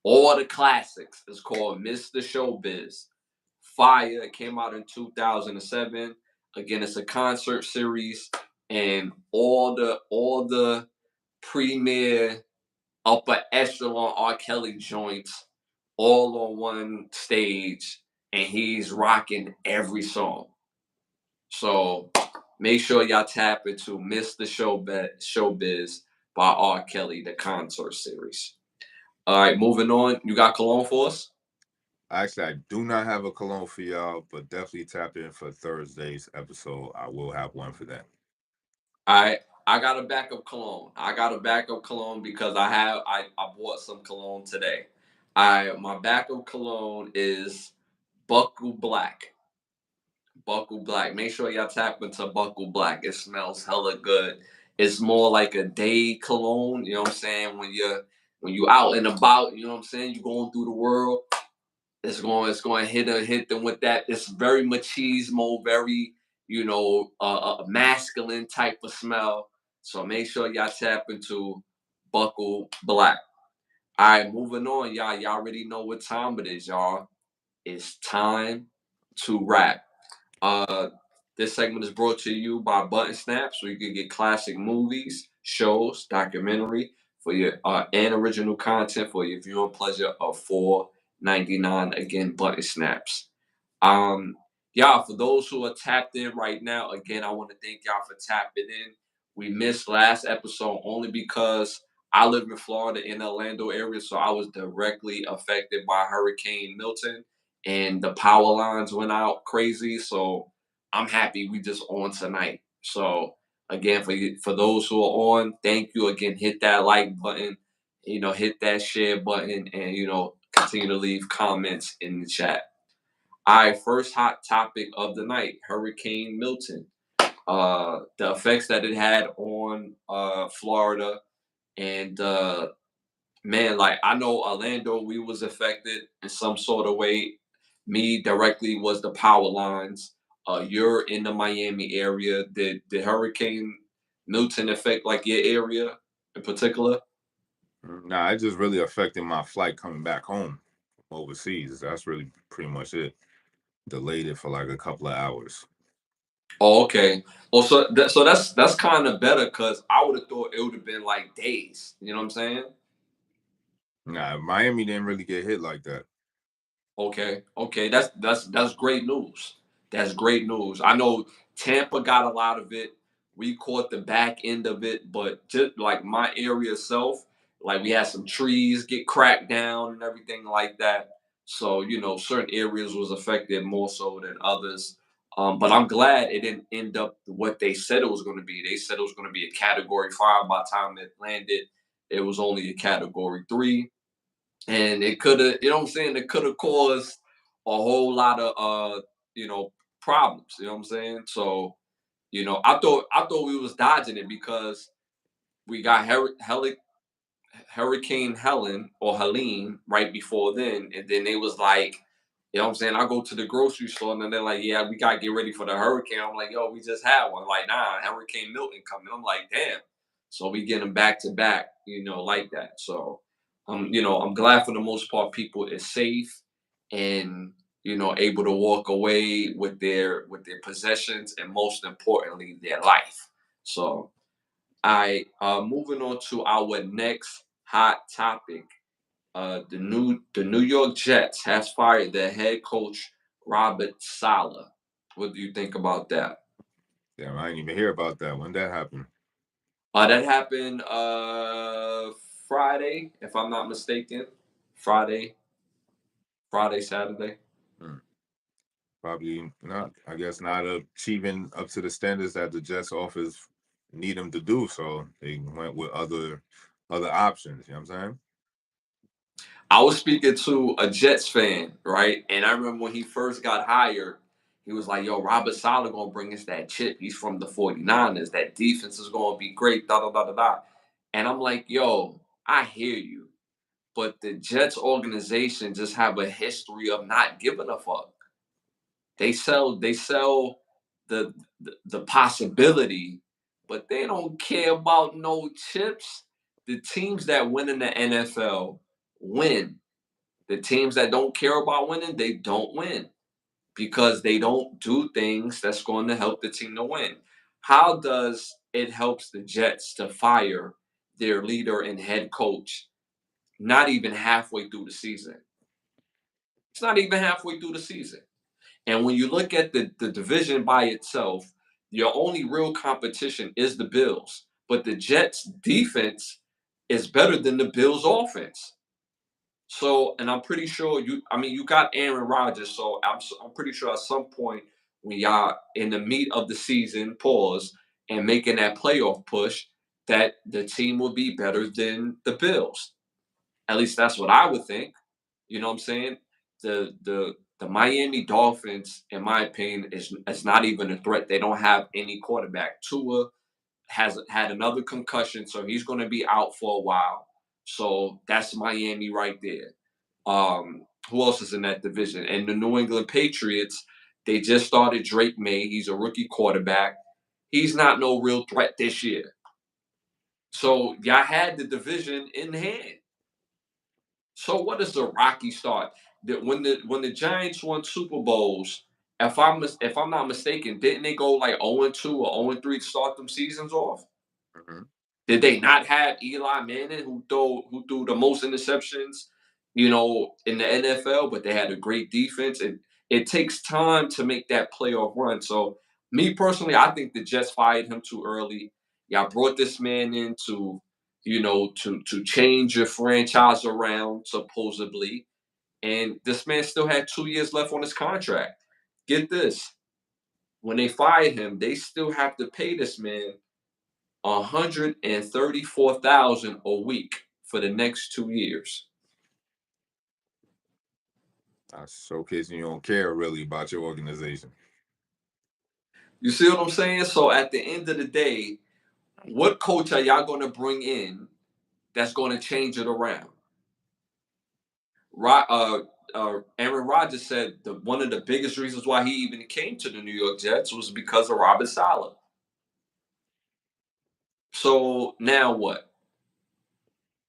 All the classics. It's called Mr. Showbiz. Fire. It came out in 2007. Again, it's a concert series, and all the premier upper echelon R. Kelly joints all on one stage, and he's rocking every song. So make sure y'all tap into Mr. Showbiz by R. Kelly, the concert series. All right, moving on. You got cologne for us? Actually, I do not have a cologne for y'all, but definitely tap in for Thursday's episode. I will have one for that. All right. I got a backup cologne. I got a backup cologne because I bought some cologne today. My backup cologne is Buckle Black. Buckle Black. Make sure y'all tap into Buckle Black. It smells hella good. It's more like a day cologne. You know what I'm saying? When you out and about, you know what I'm saying? You're going through the world. It's going to hit them with that. It's very machismo, very masculine type of smell. So make sure y'all tap into Buckle Black. All right, moving on, y'all. Y'all already know what time it is, y'all. It's time to rap. Uh, this segment is brought to you by Button Snap, so you can get classic movies, shows, documentary for your and original content for your viewing pleasure of $4.99. Again, Button Snaps. Um, y'all, for those who are tapped in right now, again, I want to thank y'all for tapping in. We missed last episode only because I live in Florida in the Orlando area, so I was directly affected by Hurricane Milton, and the power lines went out crazy. So I'm happy we just on tonight. So again, for those who are on, thank you again. Hit that like button, hit that share button, and continue to leave comments in the chat. All right, first hot topic of the night: Hurricane Milton. The effects that it had on Florida, and man, like I know Orlando, we was affected in some sort of way. Me directly was the power lines. You're in the Miami area. Did Hurricane Milton affect like your area in particular? Nah, it just really affected my flight coming back home from overseas. That's really pretty much it. Delayed it for like a couple of hours. Oh, okay. Well, so that's kind of better because I would have thought it would have been like days. You know what I'm saying? Nah, Miami didn't really get hit like that. Okay, okay, that's great news. That's great news. I know Tampa got a lot of it. We caught the back end of it, but just like my area itself, like we had some trees get cracked down and everything like that. So certain areas was affected more so than others. But I'm glad it didn't end up what they said it was going to be. They said it was going to be a Category 5. By the time it landed, it was only a Category 3, and it could have, what I'm saying, it could have caused a whole lot of problems, you know what I'm saying? So, I thought we was dodging it because we got Hurricane Helen or Helene right before then, and then they was like, what I'm saying, I go to the grocery store and then they're like, yeah, we gotta get ready for the hurricane. I'm like, yo, we just had one. Like, nah, Hurricane Milton coming. I'm like, damn. So we get them back to back, like that. So I'm glad for the most part people is safe and able to walk away with their possessions and most importantly their life. So I moving on to our next hot topic. The New York Jets has fired their head coach Robert Saleh. What do you think about that? Damn, I didn't even hear about that. When that happened? That happened Friday, if I'm not mistaken. Friday, Saturday. Hmm. Probably not. I guess not achieving up to the standards that the Jets office need them to do. So they went with other options. You know what I'm saying? I was speaking to a Jets fan, right? And I remember when he first got hired, he was like, yo, Robert Saleh gonna bring us that chip. He's from the 49ers. That defense is gonna be great, da da da da da. And I'm like, yo, I hear you. but the Jets organization just have a history of not giving a fuck. They sell the possibility, but they don't care about no chips. The teams that win in the NFL win. The teams that don't care about winning, they don't win because they don't do things that's going to help the team to win. How does it helps the Jets to fire their leader and head coach not even halfway through the season? It's not even halfway through the season. And when you look at the division by itself, your only real competition is the Bills. But the Jets defense is better than the Bills offense. So, and I'm pretty sure you got Aaron Rodgers. So I'm pretty sure at some point when y'all in the meat of the season, pause, and making that playoff push, that the team will be better than the Bills. At least that's what I would think. You know what I'm saying? The Miami Dolphins, in my opinion, is not even a threat. They don't have any quarterback. Tua has had another concussion, so he's going to be out for a while. So that's Miami right there. Who else is in that division? And the New England Patriots, they just started Drake May. He's a rookie quarterback. He's not no real threat this year. So y'all had the division in hand. So what is the rocky start? That when the Giants won Super Bowls, if I'm not mistaken, didn't they go like 0-2 or 0-3 to start them seasons off? Mhm. Did they not have Eli Manning who threw the most interceptions, in the NFL? But they had a great defense, and it takes time to make that playoff run. So me personally, I think the Jets fired him too early. Y'all brought this man in to change your franchise around supposedly, and this man still had 2 years left on his contract. Get this: when they fired him, they still have to pay this man 134,000 a week for the next 2 years. That's showcasing you don't care really about your organization. You see what I'm saying? So at the end of the day, what coach are y'all going to bring in that's going to change it around? Aaron Rodgers said one of the biggest reasons why he even came to the New York Jets was because of Robert Saleh. So now what?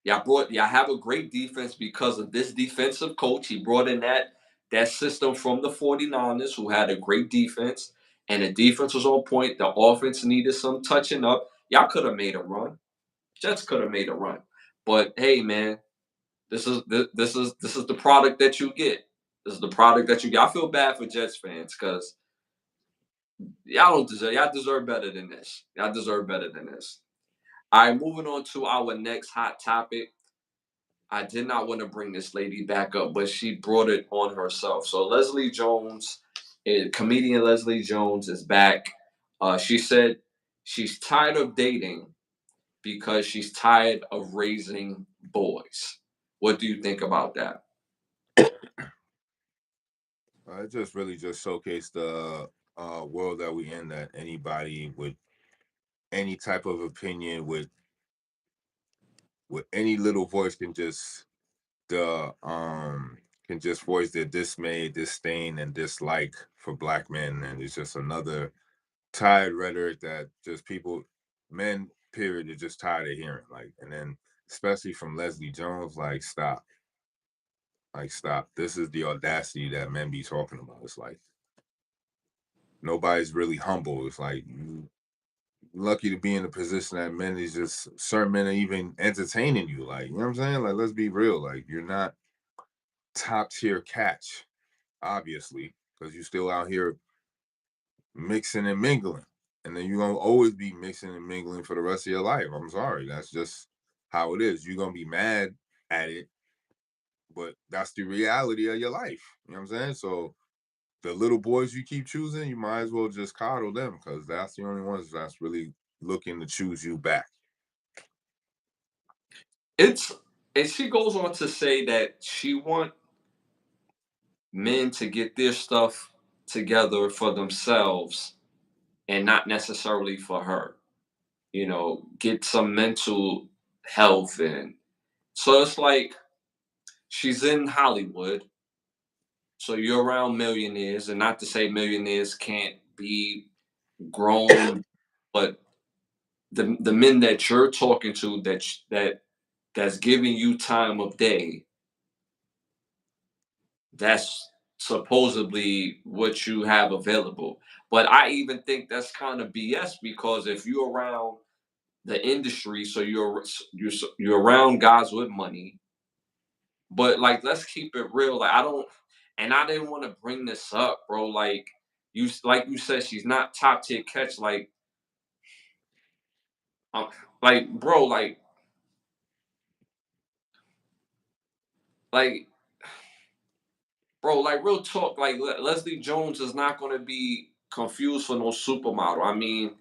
Y'all have a great defense because of this defensive coach. He brought in that system from the 49ers who had a great defense, and the defense was on point. The offense needed some touching up. Y'all could have made a run. Jets could have made a run. But hey man, this is the product that you get. This is the product that you get. I feel bad for Jets fans because y'all deserve better than this. Y'all deserve better than this. All right, moving on to our next hot topic. I did not want to bring this lady back up, but she brought it on herself. So Leslie Jones, comedian Leslie Jones, is back. She said she's tired of dating because she's tired of raising boys. What do you think about that? It just really just showcased the world that we in, that anybody with any type of opinion with any little voice the can just voice their dismay, disdain, and dislike for black men. And it's just another tired rhetoric that just men period, are just tired of hearing. Like, and then especially from Leslie Jones, like stop. Like stop. This is the audacity that men be talking about. It's like nobody's really humble. It's like you lucky to be in a position that men is just certain men are even entertaining you. Like, you know what I'm saying? Like, let's be real. Like, you're not top tier catch, obviously, because you're still out here mixing and mingling. And then you're gonna always be mixing and mingling for the rest of your life. I'm sorry. That's just how it is. You're gonna be mad at it, but that's the reality of your life. You know what I'm saying? So the little boys you keep choosing, you might as well just coddle them because that's the only ones that's really looking to choose you back. It's and she goes on to say that she want men to get their stuff together for themselves and not necessarily for her. Get some mental health, and so it's like she's in Hollywood, so you're around millionaires, and not to say millionaires can't be grown, but the men that you're talking to that's giving you time of day, that's supposedly what you have available. But I even think that's kind of BS, because if you're around the industry, so you're around guys with money. But like, let's keep it real. Like, I don't, and I didn't want to bring this up, bro. Like you said, she's not top tier catch. Um, like, bro, like, bro, like, real talk. Like, Leslie Jones is not gonna be confused for no supermodel. I mean,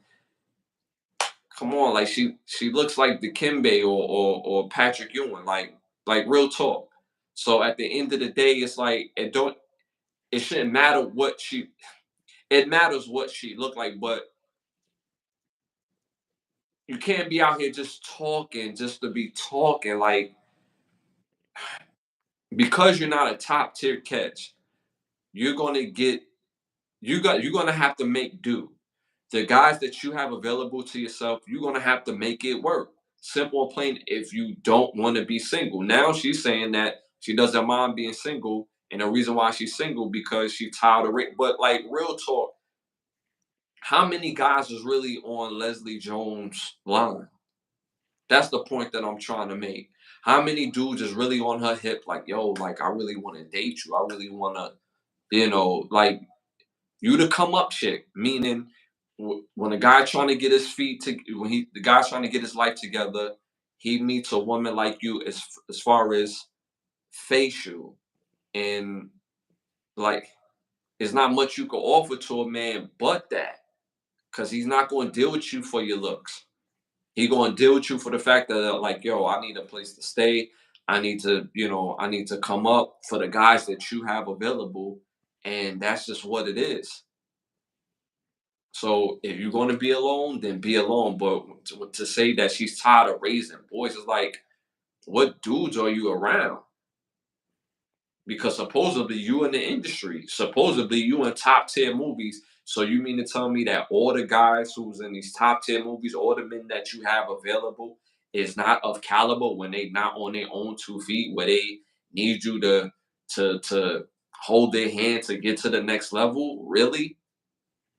come on, like, she looks like Dikembe or Patrick Ewing. Like real talk. So at the end of the day, it's like it shouldn't matter what she. It matters what she looked like, but you can't be out here just talking just to be talking. Like, because you're not a top tier catch, you're gonna get you're gonna have to make do. The guys that you have available to yourself, you're gonna have to make it work. Simple and plain. If you don't want to be single, now she's saying that she doesn't mind being single, and the reason why she's single because she's tired of it. But like, real talk, how many guys is really on Leslie Jones' line? That's the point that I'm trying to make. How many dudes is really on her hip? Like, yo, like, I really want to date you. I really want to, like, you to come up chick. Meaning, when a guy trying to get his feet to, when the guy's trying to get his life together, he meets a woman like you, as far as facial, and like, there's not much you can offer to a man but that, because he's not going to deal with you for your looks. He gonna deal with you for the fact that, like, yo, I need a place to stay. I need to come up for the guys that you have available, and that's just what it is. So if you're gonna be alone, then be alone. But to say that she's tired of raising boys is like, what dudes are you around? Because supposedly you in the industry, supposedly you in top tier movies. So you mean to tell me that all the guys who's in these top tier movies, all the men that you have available, is not of caliber when they not on their own 2 feet, where they need you to hold their hand to get to the next level? Really?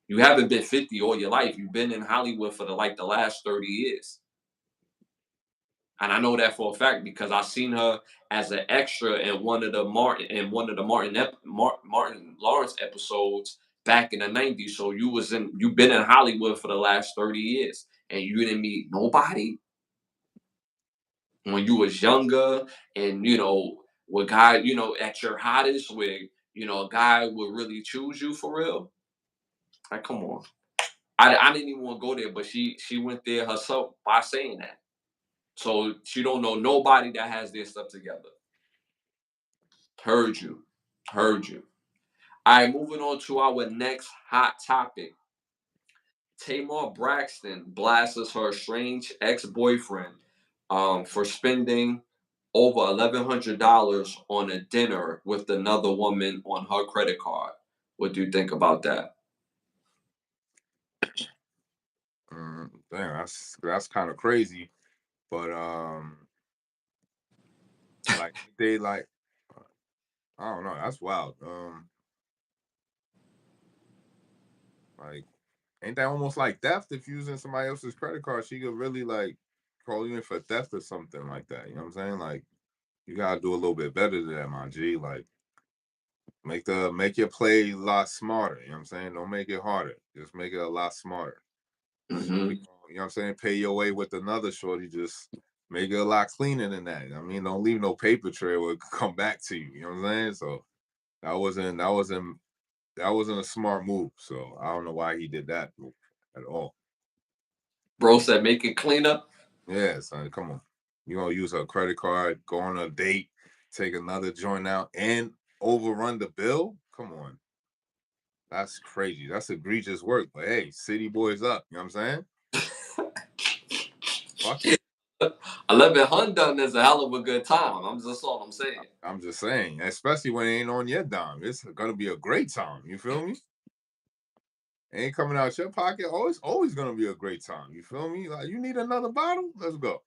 You haven't been 50 all your life. You've been in Hollywood for the last 30 years. And I know that for a fact because I seen her as an extra in Martin Lawrence episodes back in the '90s. So you've been in Hollywood for the last 30 years, and you didn't meet nobody when you was younger, and with guy, at your hottest, where a guy would really choose you for real. Like, come on. I didn't even want to go there, but she went there herself by saying that. So she don't know nobody that has their stuff together. Heard you. Heard you. All right, moving on to our next hot topic. Tamar Braxton blasts her estranged ex-boyfriend for spending over $1,100 on a dinner with another woman on her credit card. What do you think about that? Damn, that's kind of crazy. But like they like, I don't know. That's wild. Like, ain't that almost like theft? If using somebody else's credit card, she could really like call you in for theft or something like that. You know what I'm saying? Like, you gotta do a little bit better than that, my G. Like, make your play a lot smarter. You know what I'm saying? Don't make it harder. Just make it a lot smarter. Shorty, Hmm. you know what I'm saying? Pay your way with another shorty. Just make it a lot cleaner than that. I mean, don't leave no paper trail. It could come back to you. You know what I'm saying? So that wasn't a smart move. So I don't know why he did that move at all. Bro said make it clean up. Yeah, son, come on. You gonna use a credit card, go on a date, take another joint out, and overrun the bill? Come on. That's crazy. That's egregious work. But hey, city boys up. You know what I'm saying? Fuck it. $1,100 is a hell of a good time. That's all I'm saying. I'm just saying, especially when it ain't on your dime. It's gonna be a great time. You feel me? It ain't coming out your pocket. Always gonna be a great time. You feel me? Like you need another bottle? Let's go.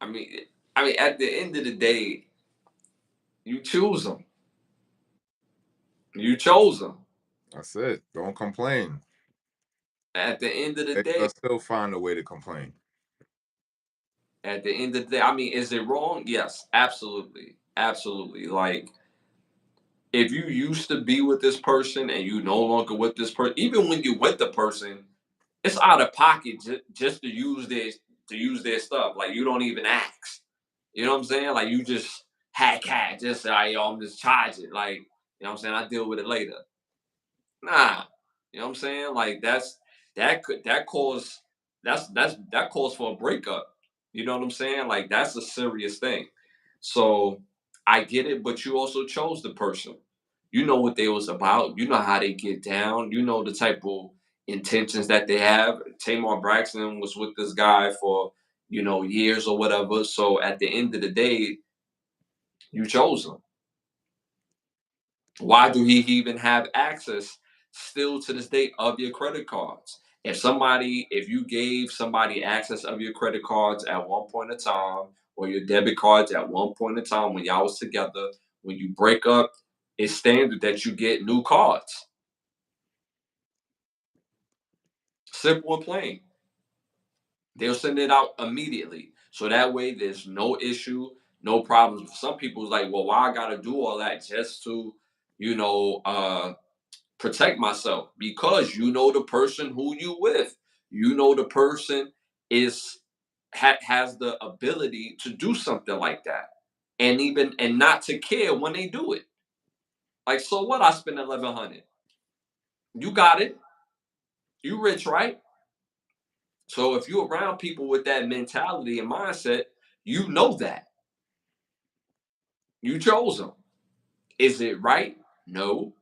I mean, at the end of the day, you choose them. You chose them. That's it. Don't complain. At the end of the They'll day, still find a way to complain. is it wrong? Yes, absolutely, absolutely. Like, if you used to be with this person and you no longer with this person, even when you with the person, it's out of pocket just to use their stuff. Like, you don't even ask. You know what I'm saying? Like, you just hack, just like, yo, I'm just charge it. Like, you know what I'm saying? I deal with it later. Nah. You know what I'm saying? Like, that cause that calls for a breakup. You know what I'm saying? Like, that's a serious thing. So I get it, but you also chose the person. You know what they was about. You know how they get down. You know the type of intentions that they have. Tamar Braxton was with this guy for, years or whatever. So at the end of the day, you chose him. Why do he even have access still to this day of your credit cards? If you gave somebody access of your credit cards at one point in time, or your debit cards at one point in time when y'all was together, when you break up, it's standard that you get new cards. Simple and plain. They'll send it out immediately. So that way there's no issue, no problems. Some people's like, well, why I gotta do all that just to, you know, protect myself? Because you know the person who you with. You know the person is has the ability to do something like that. And not to care when they do it. Like, so what, I spend 1,100. You got it. You rich, right? So if you're around people with that mentality and mindset, you know that. You chose them. Is it right? No.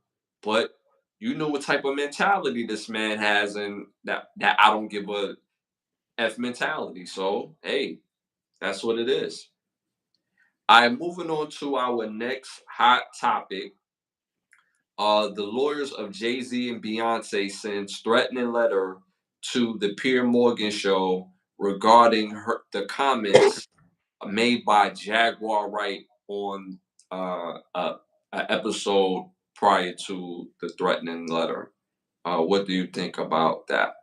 But you know what type of mentality this man has, and that I don't give a F mentality. So hey, that's what it is. I'm moving on to our next hot topic. The lawyers of Jay-Z and Beyonce sends threatening letter to the Pier Morgan show regarding the comments made by Jaguar Wright on an episode prior to the threatening letter. What do you think about that?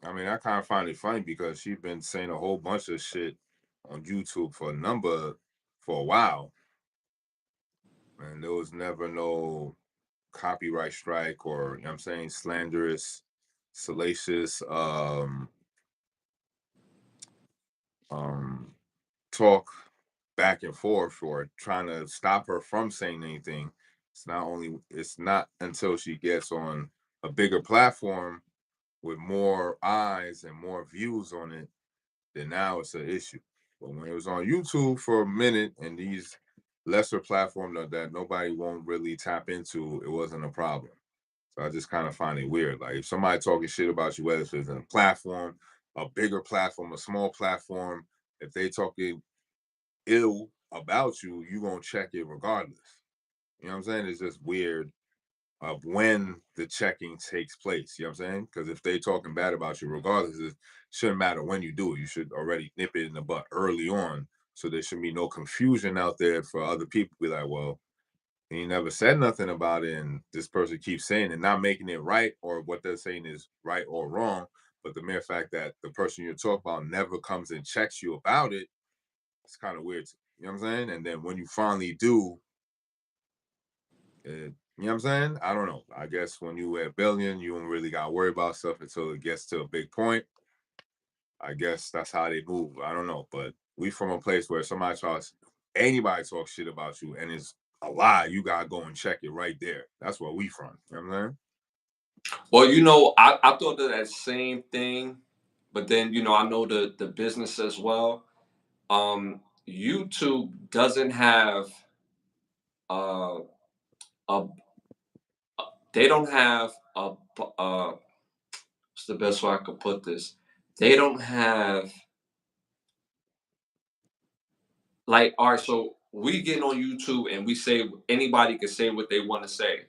I mean, I kind of find it funny because she's been saying a whole bunch of shit on YouTube for a while, and there was never no copyright strike or, you know what I'm saying, slanderous, salacious um talk back and forth or trying to stop her from saying anything. It's not until she gets on a bigger platform with more eyes and more views on it, then now it's an issue. But when it was on YouTube for a minute and these lesser platforms that nobody won't really tap into, it wasn't a problem. So I just kind of find it weird. Like, if somebody talking shit about you, whether it's in a platform, a bigger platform, a small platform, if they talking ill about you, you gonna check it regardless. You know what I'm saying? It's just weird of when the checking takes place. You know what I'm saying? Because if they talking bad about you, regardless, it shouldn't matter when you do it. You should already nip it in the butt early on, so there should be no confusion out there for other people. Be like, well, he never said nothing about it, and this person keeps saying it, not making it right, or what they're saying is right or wrong. But the mere fact that the person you're talking about never comes and checks you about it, it's kind of weird. You know what I'm saying? And then when you finally do, you know what I'm saying? I don't know. I guess when you at billion, you don't really got to worry about stuff until it gets to a big point. I guess that's how they move. I don't know. But we from a place where anybody talks shit about you and it's a lie, you got to go and check it right there. That's where we from. You know what I'm saying? Well, I thought of that same thing, but then I know the business as well. YouTube doesn't have uh, a they don't have a what's the best way I could put this? they don't have like, all right, so we get on YouTube and we say anybody can say what they want to say.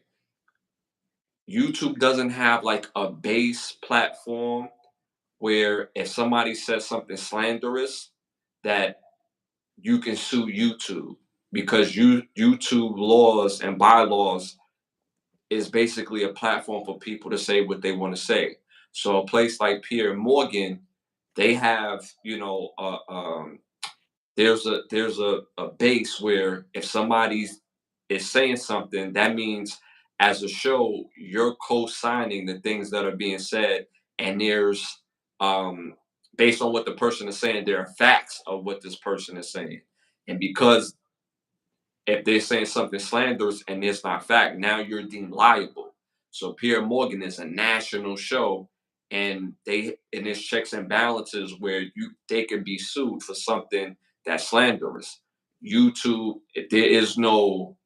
YouTube doesn't have like a base platform where if somebody says something slanderous, that you can sue YouTube, because YouTube laws and bylaws is basically a platform for people to say what they want to say. So a place like Pierre Morgan, they have, there's a base where if somebody is saying something, that means as a show you're co-signing the things that are being said, and there's um based on what the person is saying, there are facts of what this person is saying. And because if they're saying something slanderous and it's not fact, now you're deemed liable. So Pierre Morgan is a national show, and there's checks and balances where they can be sued for something that's slanderous. YouTube, there is no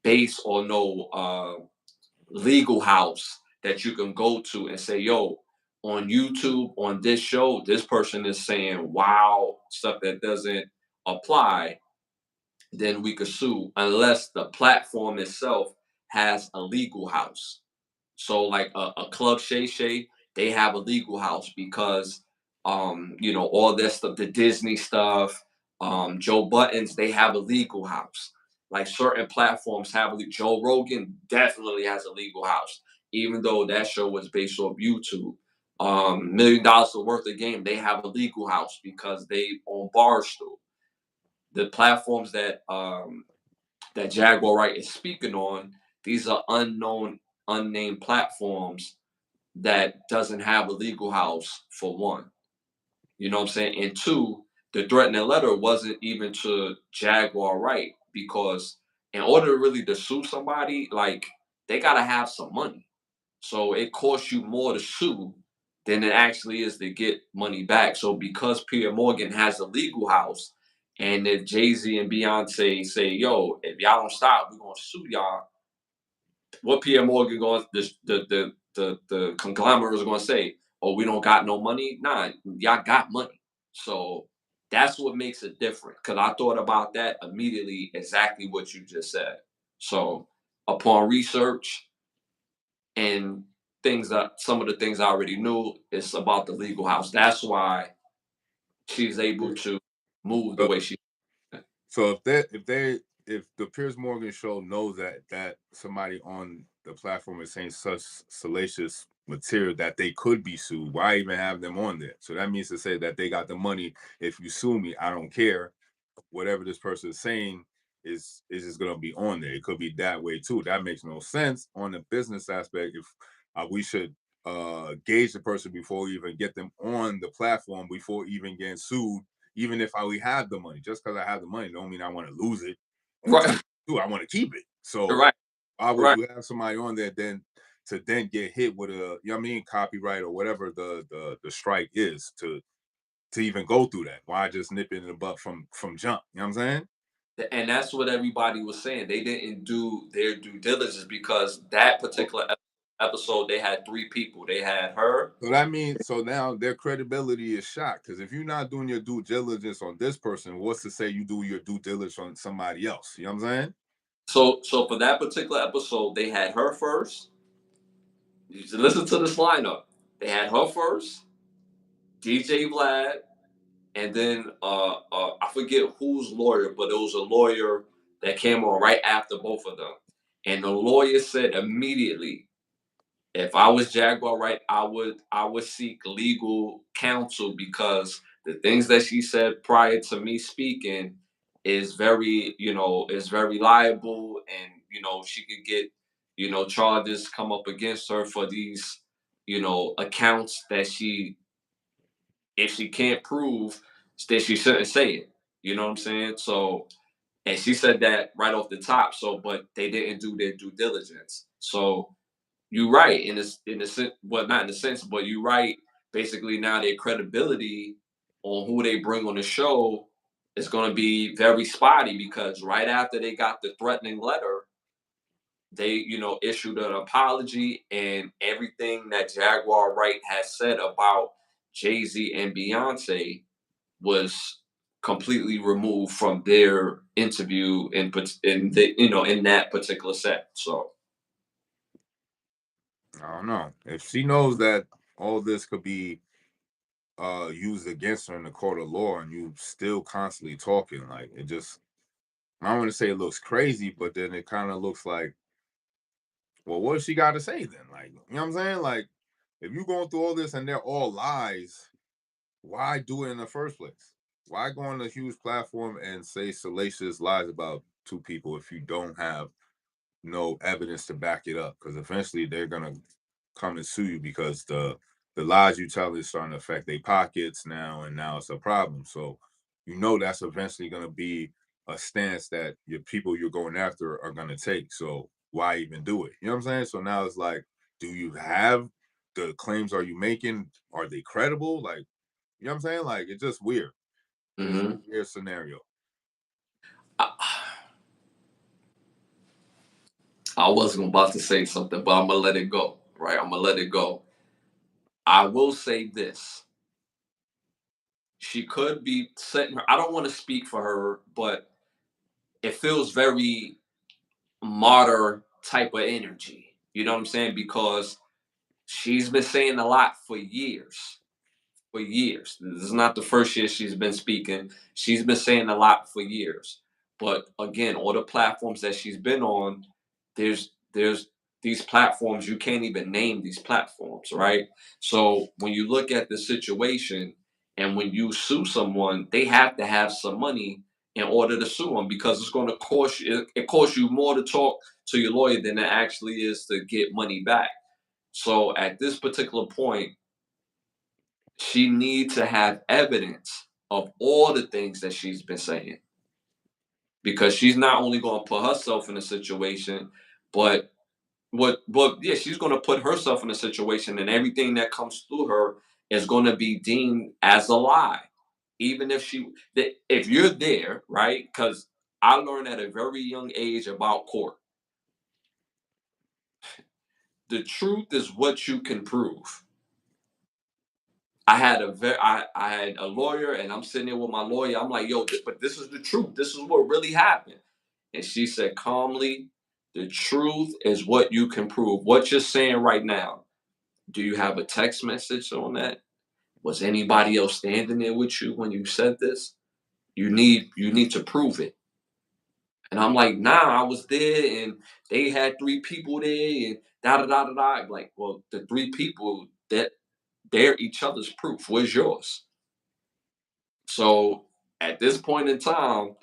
base or no legal house that you can go to and say, yo, on YouTube, on this show, this person is saying wow stuff that doesn't apply, then we could sue unless the platform itself has a legal house. So like a Club Shay Shay, they have a legal house because all that stuff, the Disney stuff, Joe Buttons, they have a legal house. Like certain platforms have Joe Rogan definitely has a legal house, even though that show was based off YouTube. $1 million worth of game, they have a legal house because they own Barstool. The platforms that Jaguar Wright is speaking on, these are unknown, unnamed platforms that doesn't have a legal house, for one. You know what I'm saying? And two, the threatening letter wasn't even to Jaguar Wright, because in order to really to sue somebody, like they gotta have some money. So it costs you more to sue than it actually is to get money back. So because Pierre Morgan has a legal house, and if Jay-Z and Beyonce say, yo, if y'all don't stop, we're gonna sue y'all, what Pierre Morgan going the conglomerate is gonna say, oh, we don't got no money? Nah, y'all got money. So that's what makes it different. Cause I thought about that immediately, exactly what you just said. So upon research, and some of the things I already knew, it's about the legal house. That's why she's able to move the So, way she. so if the Piers Morgan show knows that somebody on the platform is saying such salacious material that they could be sued, why even have them on there? So that means to say that they got the money. If you sue me, I don't care. Whatever this person is saying is just going to be on there. It could be that way too. That makes no sense on the business aspect. If we should gauge the person before we even get them on the platform, before even getting sued. Even if we have the money, just because I have the money, don't mean I want to lose it. On top Right, of it, I want to keep it. So right, why would right. you have somebody on there then to then get hit with a, you know what I mean, copyright or whatever the strike is to even go through that? Why just nip it in the butt from jump? You know what I'm saying? And that's what everybody was saying. They didn't do their due diligence, because that particular episode, they had three people. They had her. So that means, so now their credibility is shot. Because if you're not doing your due diligence on this person, what's to say you do your due diligence on somebody else? You know what I'm saying? So for that particular episode, they had her first. You should listen to this lineup. They had her first, DJ Vlad, and then I forget whose lawyer, but it was a lawyer that came on right after both of them. And the lawyer said immediately, if I was Jaguar Wright, I would seek legal counsel, because the things that she said prior to me speaking is very liable, and she could get charges come up against her for these accounts that she, if she can't prove, then she shouldn't say it. You know what I'm saying? So, and she said that right off the top. So, but they didn't do their due diligence. So you're right in the sense, well, not in the sense, but you're right. Basically, now their credibility on who they bring on the show is going to be very spotty, because right after they got the threatening letter, they issued an apology, and everything that Jaguar Wright has said about Jay-Z and Beyonce was completely removed from their interview in the, in that particular set. So I don't know if she knows that all this could be used against her in the court of law, and you still constantly talking. Like, it just, I don't want to say it looks crazy, but then it kind of looks like, well, what does she got to say then? Like, you know what I'm saying? Like, if you're going through all this and they're all lies, why do it in the first place? Why go on a huge platform and say salacious lies about two people if you don't have no evidence to back it up? Because eventually they're gonna come and sue you, because the lies you tell is starting to affect their pockets now, and now it's a problem. So you know that's eventually gonna be a stance that your people you're going after are gonna take. So why even do it? You know what I'm saying? So now it's like, do you have the claims? Are you making? Are they credible? Like, you know what I'm saying? Like, it's just weird. It's mhm. a weird scenario. I, I wasn't about to say something, but I'm gonna let it go. Right, I'm gonna let it go. I will say this: she could be setting her. I don't want to speak for her, but it feels very martyr type of energy. You know what I'm saying? Because she's been saying a lot for years. For years. This is not the first year she's been speaking. She's been saying a lot for years. But again, all the platforms that she's been on, there's these platforms, you can't even name these platforms, right? So when you look at the situation and when you sue someone, they have to have some money in order to sue them, because it's going to cost you, it costs you more to talk to your lawyer than it actually is to get money back. So at this particular point, she needs to have evidence of all the things that she's been saying, because she's not only going to put herself in a situation, but yeah, she's going to put herself in a situation, and everything that comes through her is going to be deemed as a lie, even if if you're there, right? Because I learned at a very young age about court. The truth is what you can prove. I had a lawyer, and I'm sitting there with my lawyer. I'm like, yo, but this is the truth. This is what really happened. And she said calmly, the truth is what you can prove. What you're saying right now. Do you have a text message on that? Was anybody else standing there with you when you said this? You need to prove it. And I'm like, nah, I was there, and they had three people there, and da da da da da. I'm like, well, the three people, that they're each other's proof. Where's yours? So at this point in time,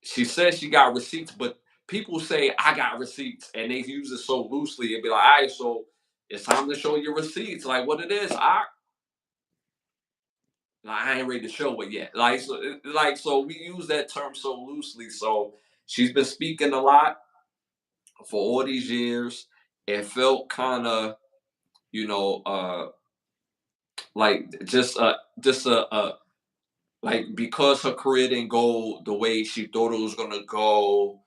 she says she got receipts, but people say I got receipts, and they use it so loosely and be like, all right, so it's time to show your receipts. Like, what it is, I ain't ready to show it yet. So we use that term so loosely. So she's been speaking a lot for all these years. It felt kind of, you know, like just a like, because her career didn't go the way she thought it was gonna go,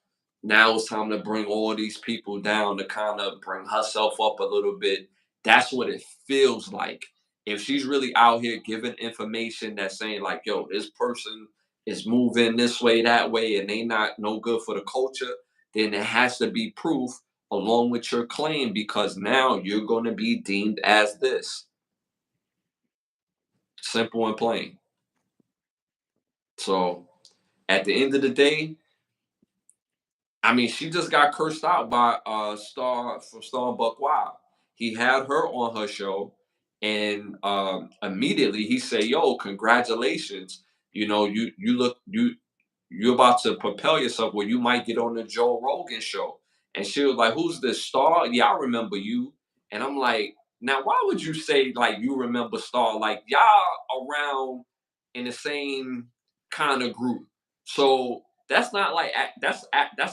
now it's time to bring all these people down to kind of bring herself up a little bit. That's what it feels like. If she's really out here giving information that's saying like, yo, this person is moving this way, that way, and they not no good for the culture, then it has to be proof along with your claim, because now you're gonna be deemed as this. Simple and plain. So at the end of the day, I mean, she just got cursed out by Star from Star Buck Wild. He had her on her show, and immediately he said, "Yo, congratulations! You know, you're about to propel yourself where you might get on the Joe Rogan show." And she was like, "Who's this Star? Yeah, I remember you." And I'm like, "Now, why would you say like you remember Star? Like y'all around in the same kind of group, so." That's not like that's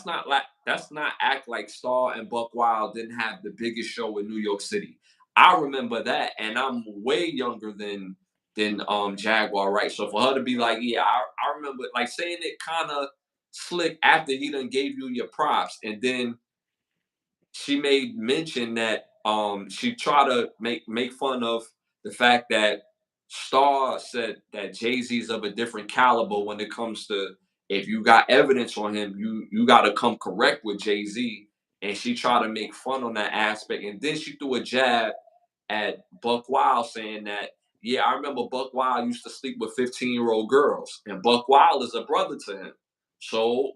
not like that's not act like Star and Buck Wild didn't have the biggest show in New York City. I remember that, and I'm way younger than Jaguar, right? So for her to be like, yeah, I remember, like, saying it kind of slick after he done gave you your props, and then she made mention that she tried to make fun of the fact that Star said that Jay-Z is of a different caliber when it comes to, if you got evidence on him, you got to come correct with Jay-Z. And she tried to make fun on that aspect. And then she threw a jab at Buck Wild, saying that, yeah, I remember Buck Wild used to sleep with 15-year-old girls, and Buck Wild is a brother to him. So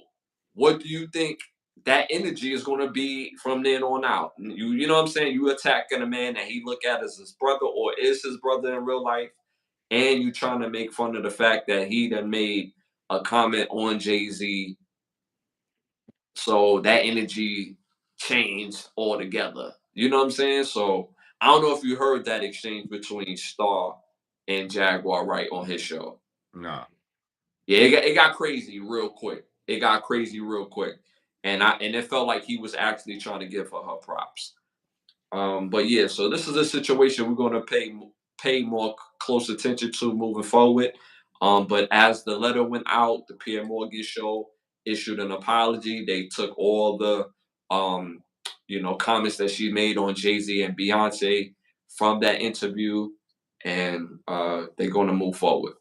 what do you think that energy is going to be from then on out? You know what I'm saying? You attacking a man that he look at as his brother or is his brother in real life, and you trying to make fun of the fact that he done made a comment on Jay-Z. So that energy changed altogether. You know what I'm saying? So I don't know if you heard that exchange between Star and Jaguar right on his show. Nah. Yeah, it got crazy real quick. It got crazy real quick. And it felt like he was actually trying to give her props. But yeah, so this is a situation we're going to pay more close attention to moving forward. But as the letter went out, the Pierre Morgan show issued an apology. They took all the comments that she made on Jay-Z and Beyonce from that interview, and they're going to move forward.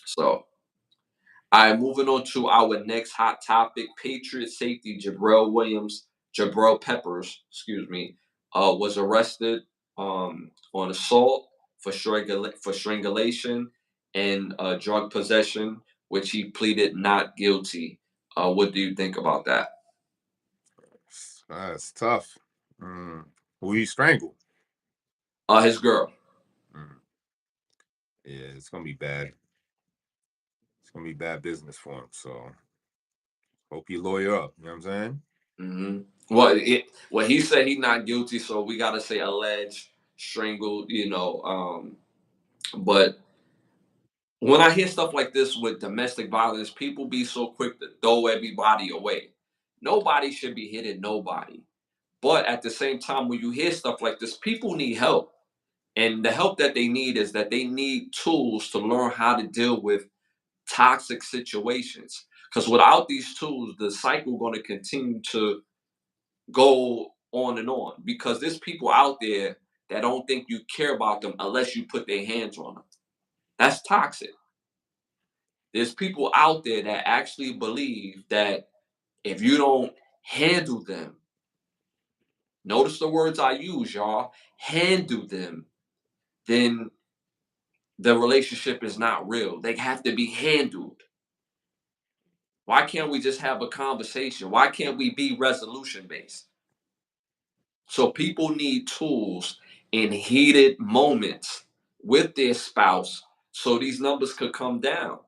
So, all right, moving on to our next hot topic. Patriot safety Jabril Peppers, excuse me, was arrested on assault for strangulation and drug possession, which he pleaded not guilty. What do you think about that? That's tough. Mm. Who he strangled? His girl. Mm. Yeah, it's gonna be bad. It's gonna be bad business for him. So hope you lawyer up. You know what I'm saying? Hmm. Well, he said he's not guilty, so we got to say alleged, strangled. But when I hear stuff like this with domestic violence, people be so quick to throw everybody away. Nobody should be hitting nobody. But at the same time, when you hear stuff like this, people need help. And the help that they need is that they need tools to learn how to deal with toxic situations. Because without these tools, the cycle going to continue to go on and on. Because there's people out there that don't think you care about them unless you put their hands on them. That's toxic. There's people out there that actually believe that if you don't handle them, notice the words I use, y'all, handle them, then the relationship is not real. They have to be handled. Why can't we just have a conversation? Why can't we be resolution based? So people need tools in heated moments with their spouse so these numbers could come down.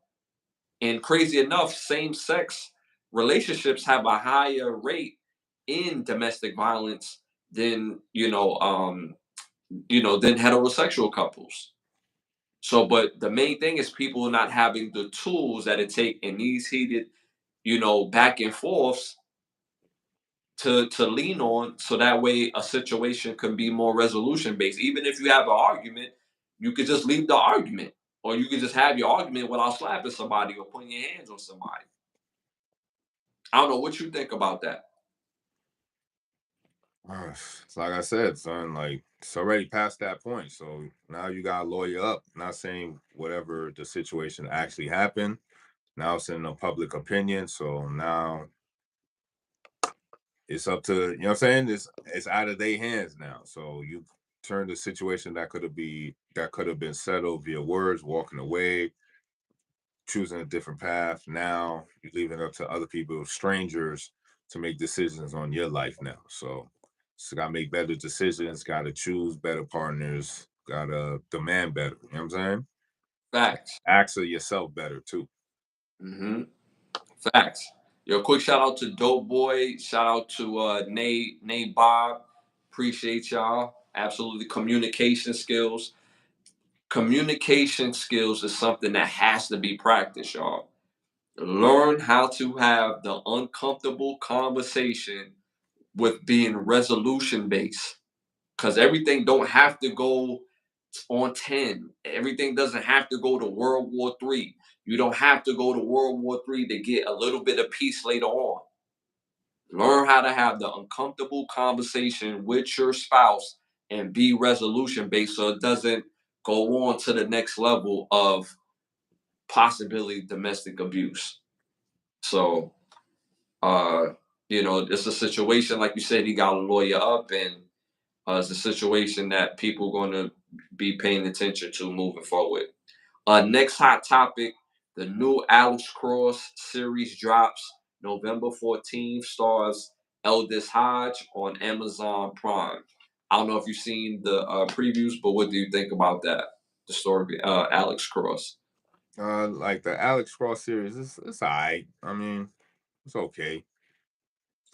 And crazy enough, same sex relationships have a higher rate in domestic violence than than heterosexual couples. So, but the main thing is people not having the tools that it take in these heated, back and forths to lean on, so that way a situation can be more resolution based. Even if you have an argument, you could just leave the argument, or you could just have your argument without slapping somebody or putting your hands on somebody. I don't know what you think about that. It's like I said, son, like it's already past that point. So now you got to lawyer up. Not saying whatever the situation actually happened. Now it's in the public opinion. So now it's up to, you know what I'm saying? It's out of their hands now. So you turn the situation that could have been settled via words, walking away, choosing a different path. Now you're leaving it up to other people, strangers, to make decisions on your life now. So gotta make better decisions, gotta choose better partners, gotta demand better. You know what I'm saying? Facts. Ask of yourself better too. Hmm. Facts. Yo, quick shout out to Dope Boy. Shout out to Nate Bob. Appreciate y'all. Absolutely. Communication skills. Communication skills is something that has to be practiced, y'all. Learn how to have the uncomfortable conversation with being resolution based. Because everything don't have to go on 10. Everything doesn't have to go to World War III. You don't have to go to World War III to get a little bit of peace later on. Learn how to have the uncomfortable conversation with your spouse and be resolution based so it doesn't go on to the next level of possibly domestic abuse. So, uh, it's a situation like you said. He got a lawyer up, and it's a situation that people going to be paying attention to moving forward. Next hot topic: the new Alex Cross series drops November 14th. Stars Eldest Hodge on Amazon Prime. I don't know if you've seen the previews, but what do you think about that? The story, Alex Cross. Like the Alex Cross series, it's all right. I mean, it's okay.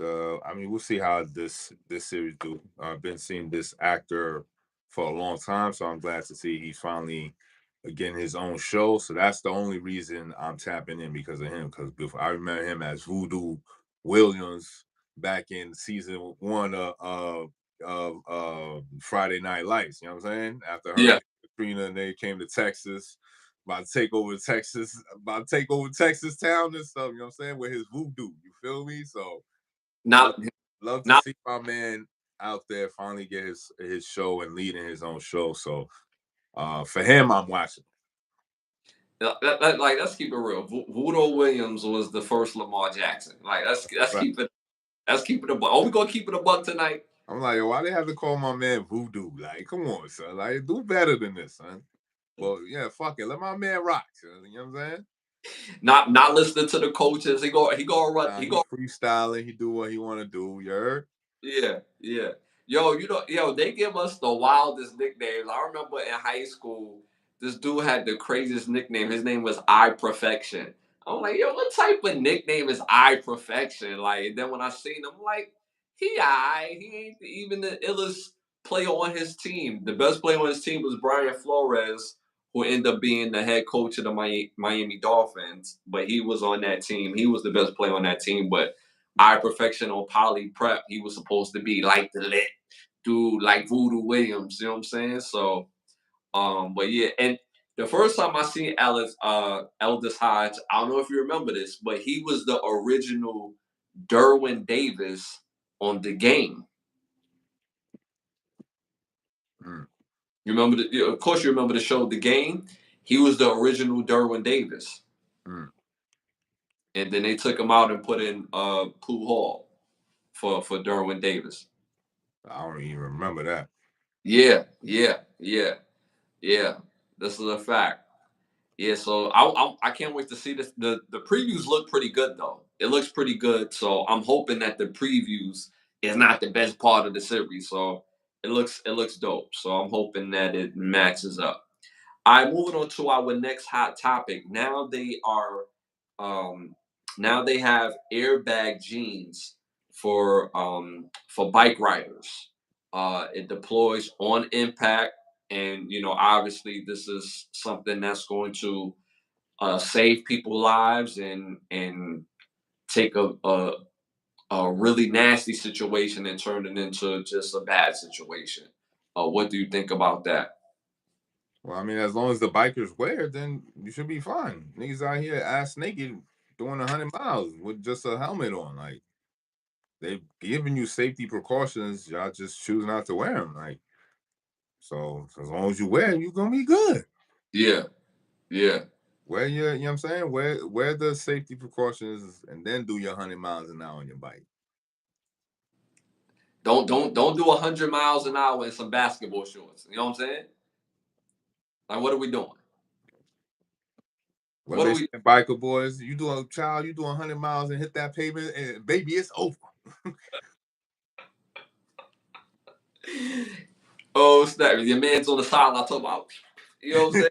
I mean, we'll see how this series do. I've been seeing this actor for a long time, so I'm glad to see he's finally getting his own show. So that's the only reason I'm tapping in because of him. Because before I remember him as Voodoo Williams back in season 1 of Friday Night Lights. You know what I'm saying? After Yeah, Hurricane Katrina and they came to Texas, about to take over Texas, about to take over Texas town and stuff. You know what I'm saying? With his voodoo, you feel me? So love not love to not see my man out there finally get his show and leading his own show. So for him, I'm watching. like let's keep it real. Voodoo Williams was the first Lamar Jackson. Like let's Right. keep it a buck. Oh, we gonna keep it a buck tonight. I'm like, yo, why they have to call my man Voodoo? Like, come on, son. Like, do better than this, son. Well, yeah, fuck it. Let my man rock, son. You know what I'm saying? Not listening to the coaches. He go run. Nah, He he go. freestyling. He do what he want to do. You heard? Yeah, yeah. Yo, they give us the wildest nicknames. I remember in high school, this dude had the craziest nickname. His name was I Perfection. I'm like, yo, what type of nickname is I Perfection? Like, and then when I seen him, I'm like, he ain't even the illest player on his team. The best player on his team was Brian Flores, who ended up being the head coach of the Miami Dolphins. But he was on that team. He was the best player on that team. But I Perfection on Poly Prep, he was supposed to be like the lit dude, like Voodoo Williams. You know what I'm saying? So, but yeah, and the first time I seen Eldest Hodge, I don't know if you remember this, but he was the original Derwin Davis on The Game. Mm, Of course, you remember the show The Game. He was the original Derwin Davis, mm. and then they took him out and put in Pooh Hall for Derwin Davis. I don't even remember that. Yeah, yeah, yeah, yeah. This is a fact. Yeah, so I can't wait to see this. The previews look pretty good though. It looks pretty good. So I'm hoping that the previews is not the best part of the series. So it looks dope. So I'm hoping that it matches up. All right, moving on to our next hot topic. Um now they have airbag jeans for bike riders. It deploys on impact, and obviously this is something that's going to save people lives and take a really nasty situation and turn it into just a bad situation. What do you think about that? Well, I mean, as long as the bikers wear, then you should be fine. Niggas out here ass naked doing 100 miles with just a helmet on. Like they've given you safety precautions. Y'all just choose not to wear them. Like so as long as you wear 'em, you're gonna be good. Yeah, yeah. Wear your, you know what I'm saying? Wear the safety precautions and then do your 100 miles an hour on your bike. Don't do 100 miles an hour in some basketball shorts. You know what I'm saying? Like, what are we doing? What What they are say, we? biker boys, you do a child, you do 100 miles and hit that pavement, and baby, it's over. Oh snap! Your man's on the sideline talking about. You know what I'm saying?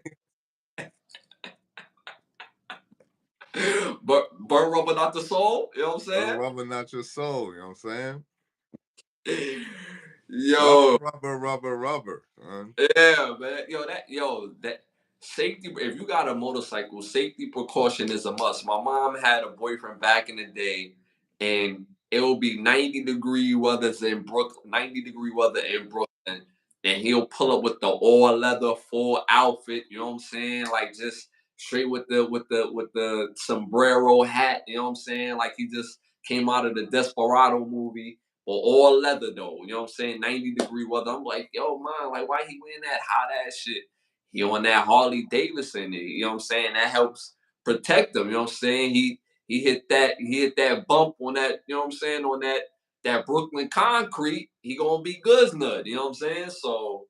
But burn rubber, not the soul. You know what But I'm rubber, not your soul. You know what I'm saying? saying? Rubber, Yo, rubber, rubber, rubber. Son. yeah, man. That safety. If you got a motorcycle, safety precaution is a must. My mom had a boyfriend back in the day, and it will be 90-degree weather in Brooklyn, 90-degree weather in Brooklyn, and he'll pull up with the all leather full outfit. You know what I'm saying? Like just straight with the sombrero hat. You know what I'm saying? Like he just came out of the Desperado movie or all leather though. You know what I'm saying? 90-degree weather. I'm like, yo, man, like why he wearing that hot ass shit? he on that Harley Davidson, you know what I'm saying? That helps protect him, you know what I'm saying? He hit that bump on that, you know what I'm saying, on that Brooklyn concrete, he gonna be good nut, you know what I'm saying? So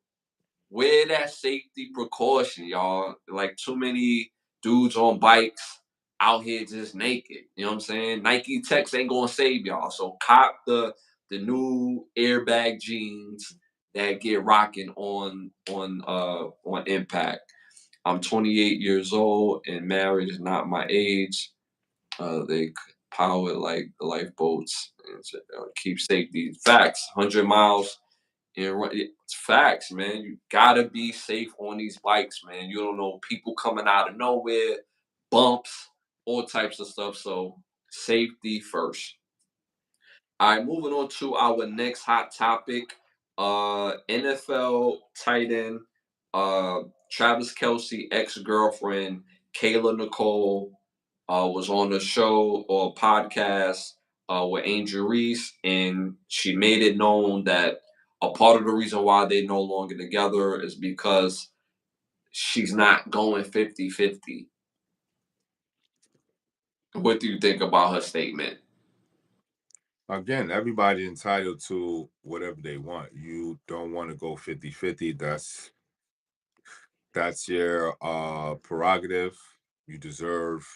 wear that safety precaution, y'all. Like too many dudes on bikes out here just naked. You know what I'm saying? Nike Techs ain't gonna save y'all. So cop the new airbag jeans that get rocking on impact. I'm 28 years old and married is not my age. They power like the lifeboats and keep safety. Facts. 100 miles it's facts, man. You gotta be safe on these bikes, man. You don't know people coming out of nowhere, bumps, all types of stuff. So safety first. All right, moving on to our next hot topic. NFL tight end, uh, Travis Kelsey ex-girlfriend, Kayla Nicole, was on the show or podcast with Angel Reese, and she made it known that a part of the reason why they're no longer together is because she's not going 50-50. What do you think about her statement? Again, everybody entitled to whatever they want. You don't want to go 50-50. That's your prerogative. You deserve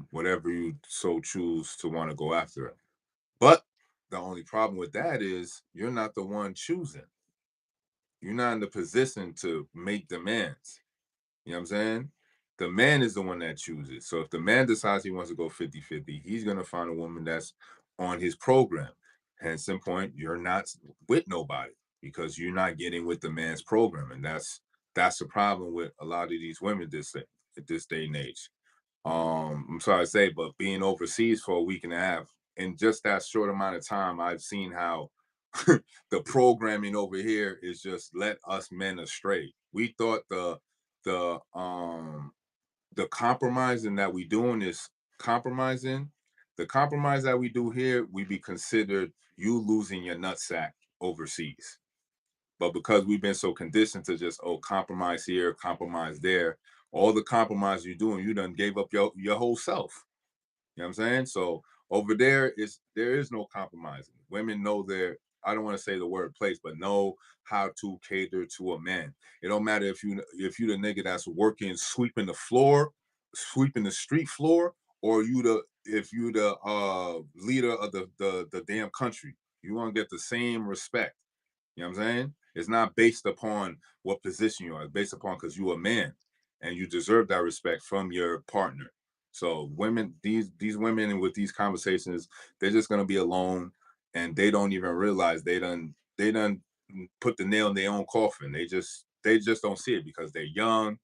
whatever you so choose to want to go after it. But the only problem with that is you're not the one choosing. You're not in the position to make demands. You know what I'm saying? The man is the one that chooses. So if the man decides he wants to go 50-50, he's going to find a woman that's on his program. Hence, some point, you're not with nobody because you're not getting with the man's program. And that's the problem with a lot of these women at this day and age. I'm sorry to say, but being overseas for a week and a half, in just that short amount of time, I've seen how the programming over here is just let us men astray. We thought the um the compromising that we doing is compromising. The compromise that we do here, we be considered you losing your nutsack overseas. But because we've been so conditioned to just compromise here, compromise there, all the compromise you're doing, you done gave up your whole self. You know what I'm saying? So over there is no compromising. Women know their, I don't want to say the word place, but know how to cater to a man. It don't matter if you the nigga that's working sweeping the floor, sweeping the street floor, or you the if you the leader of the damn country. You want to get the same respect. You know what I'm saying? It's not based upon what position you are. It's based upon because you're a man and you deserve that respect from your partner. So women, these women with these conversations, they're just gonna be alone and they don't even realize they done put the nail in their own coffin. They just don't see it because they're young.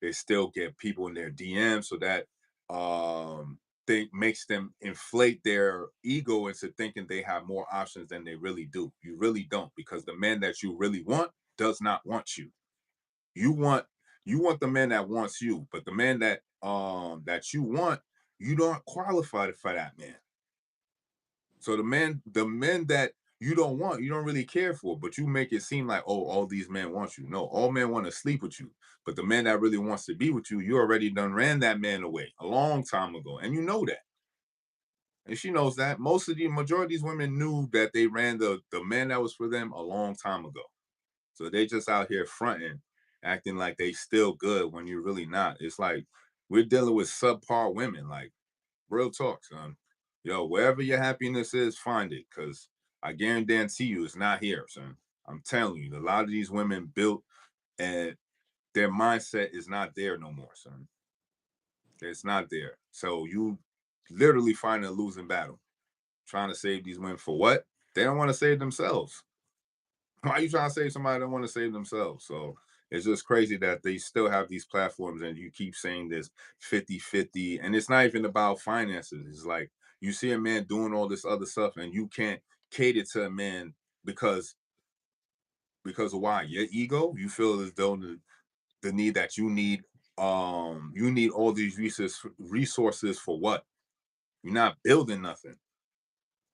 They still get people in their DMs, so that they makes them inflate their ego into thinking they have more options than they really do. You really don't, because the man that you really want does not want you. You want you want the man that wants you, but the man that you want, you don't qualify for that man. So the men that you don't want, you don't really care for, but you make it seem like, oh, all these men want you. No, all men want to sleep with you. But the man that really wants to be with you, you already done ran that man away a long time ago. And you know that. And she knows that. Majority of these women knew that they ran the man that was for them a long time ago. So they just out here fronting, acting like they still good when you're really not. It's like we're dealing with subpar women. Like, real talk, son. Yo, wherever your happiness is, find it. Cause I guarantee you it's not here, son. I'm telling you, a lot of these women built and their mindset is not there no more, son. It's not there. So you literally find a losing battle. Trying to save these women for what? They don't want to save themselves. Why are you trying to save somebody that don't want to save themselves? So it's just crazy that they still have these platforms and you keep saying this 50-50. And it's not even about finances. It's like you see a man doing all this other stuff and you can't cater to a man because of why? Your ego? You feel as though the need that you need all these resources for what? You're not building nothing.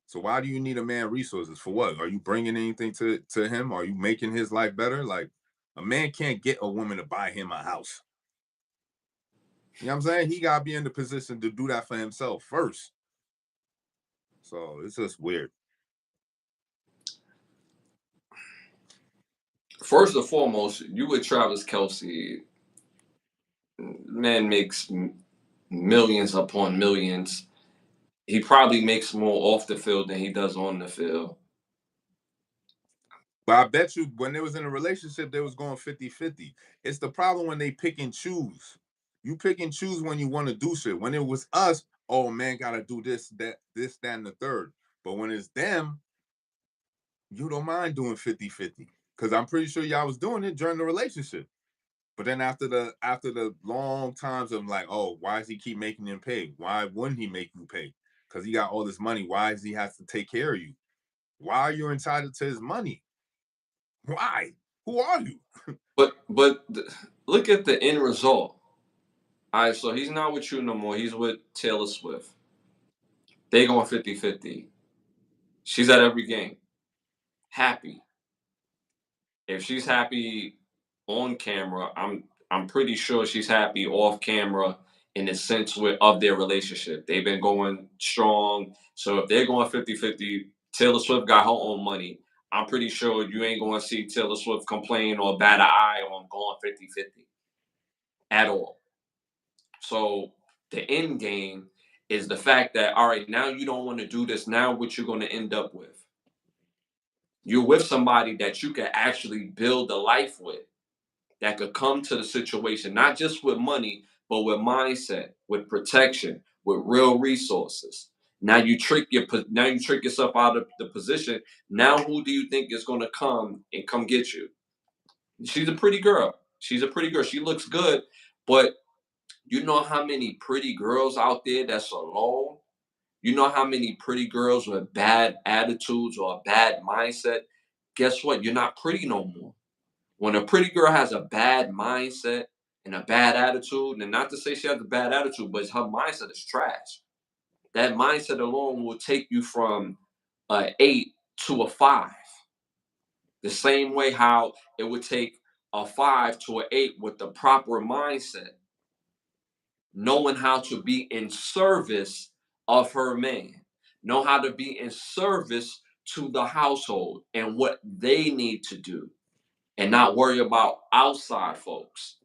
So why do you need a man resources for what? Are you bringing anything to him? Are you making his life better? Like, A man can't get a woman to buy him a house. You know what I'm saying? He gotta be in the position to do that for himself first. So it's just weird. First and foremost, you with Travis Kelsey, man makes millions upon millions. He probably makes more off the field than he does on the field. But I bet you when they was in a relationship, they was going 50-50. It's the problem when they pick and choose. You pick and choose when you want to do shit. When it was us, oh man, gotta do this, that, and the third. But when it's them, you don't mind doing 50-50. Because I'm pretty sure y'all was doing it during the relationship. But then after the long times of like, oh, why does he keep making him pay? Why wouldn't he make you pay? Because he got all this money. Why does he have to take care of you? Why are you entitled to his money? Why? Who are you? But look at the end result. All right, so he's not with you no more. He's with Taylor Swift. They going 50-50. She's at every game. Happy. If she's happy on camera, I'm pretty sure she's happy off camera in the sense of their relationship. They've been going strong. So if they're going 50-50, Taylor Swift got her own money. I'm pretty sure you ain't going to see Taylor Swift complain or bat an eye on going 50-50 at all. So the end game is the fact that, all right, now you don't want to do this. Now what you're going to end up with? You're with somebody that you can actually build a life with, that could come to the situation, not just with money, but with mindset, with protection, with real resources. Now you trick yourself out of the position. Now who do you think is going to come get you? She's a pretty girl. She's a pretty girl. She looks good, but you know how many pretty girls out there that's alone? You know how many pretty girls with bad attitudes or a bad mindset? Guess what? You're not pretty no more. When a pretty girl has a bad mindset and a bad attitude, and not to say she has a bad attitude, but her mindset is trash. That mindset alone will take you from a 8 to a 5. The same way how it would take a 5 to an 8 with the proper mindset, knowing how to be in service of her man, know how to be in service to the household and what they need to do, and not worry about outside folks.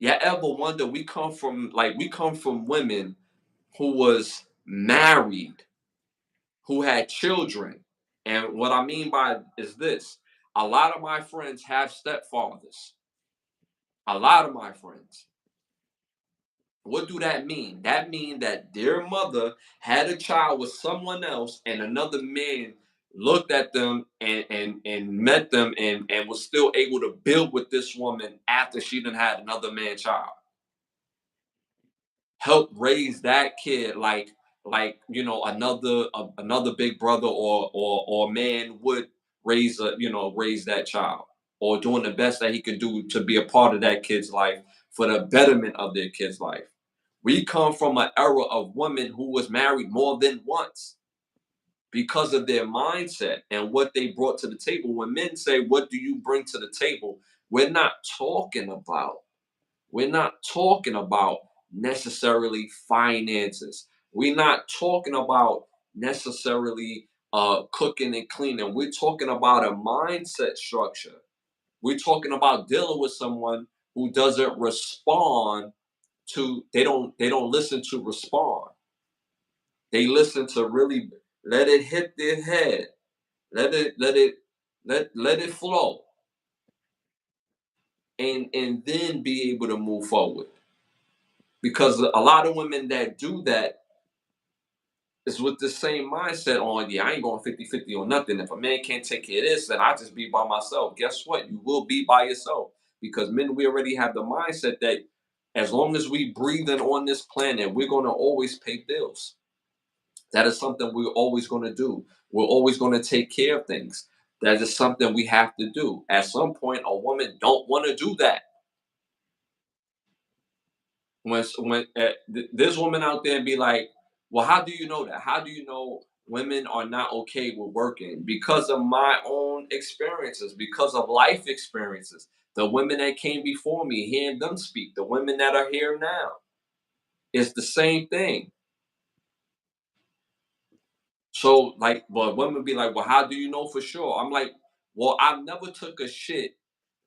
You ever wonder, we come from women who was married, who had children. And what I mean by is this: a lot of my friends have stepfathers. A lot of my friends. What do that mean? That means that their mother had a child with someone else, and another man looked at them and met them and was still able to build with this woman after she done had another man child. Help raise that kid like another big brother or man would raise that child, or doing the best that he can do to be a part of that kid's life for the betterment of their kid's life. We come from an era of women who was married more than once because of their mindset and what they brought to the table. When men say, what do you bring to the table? We're not talking about we're not talking about necessarily finances. We're not talking about necessarily cooking and cleaning. We're talking about a mindset structure. We're talking about dealing with someone who doesn't respond to they don't listen to respond. They listen to really let it hit their head. Let it flow, and then be able to move forward. Because a lot of women that do that is with the same mindset on, yeah, I ain't going 50-50 on nothing. If a man can't take care of this, then I just be by myself. Guess what? You will be by yourself. Because men, we already have the mindset that as long as we breathing on this planet, we're going to always pay bills. That is something we're always going to do. We're always going to take care of things. That is something we have to do. At some point, a woman don't want to do that. When this woman out there be like, Well, how do you know that? How do you know women are not okay with working? Because of my own experiences, because of life experiences. The women that came before me, hearing them speak, the women that are here now, it's the same thing. So, like, but women be like, "Well, how do you know for sure?" I'm like, "Well, I've never took a shit,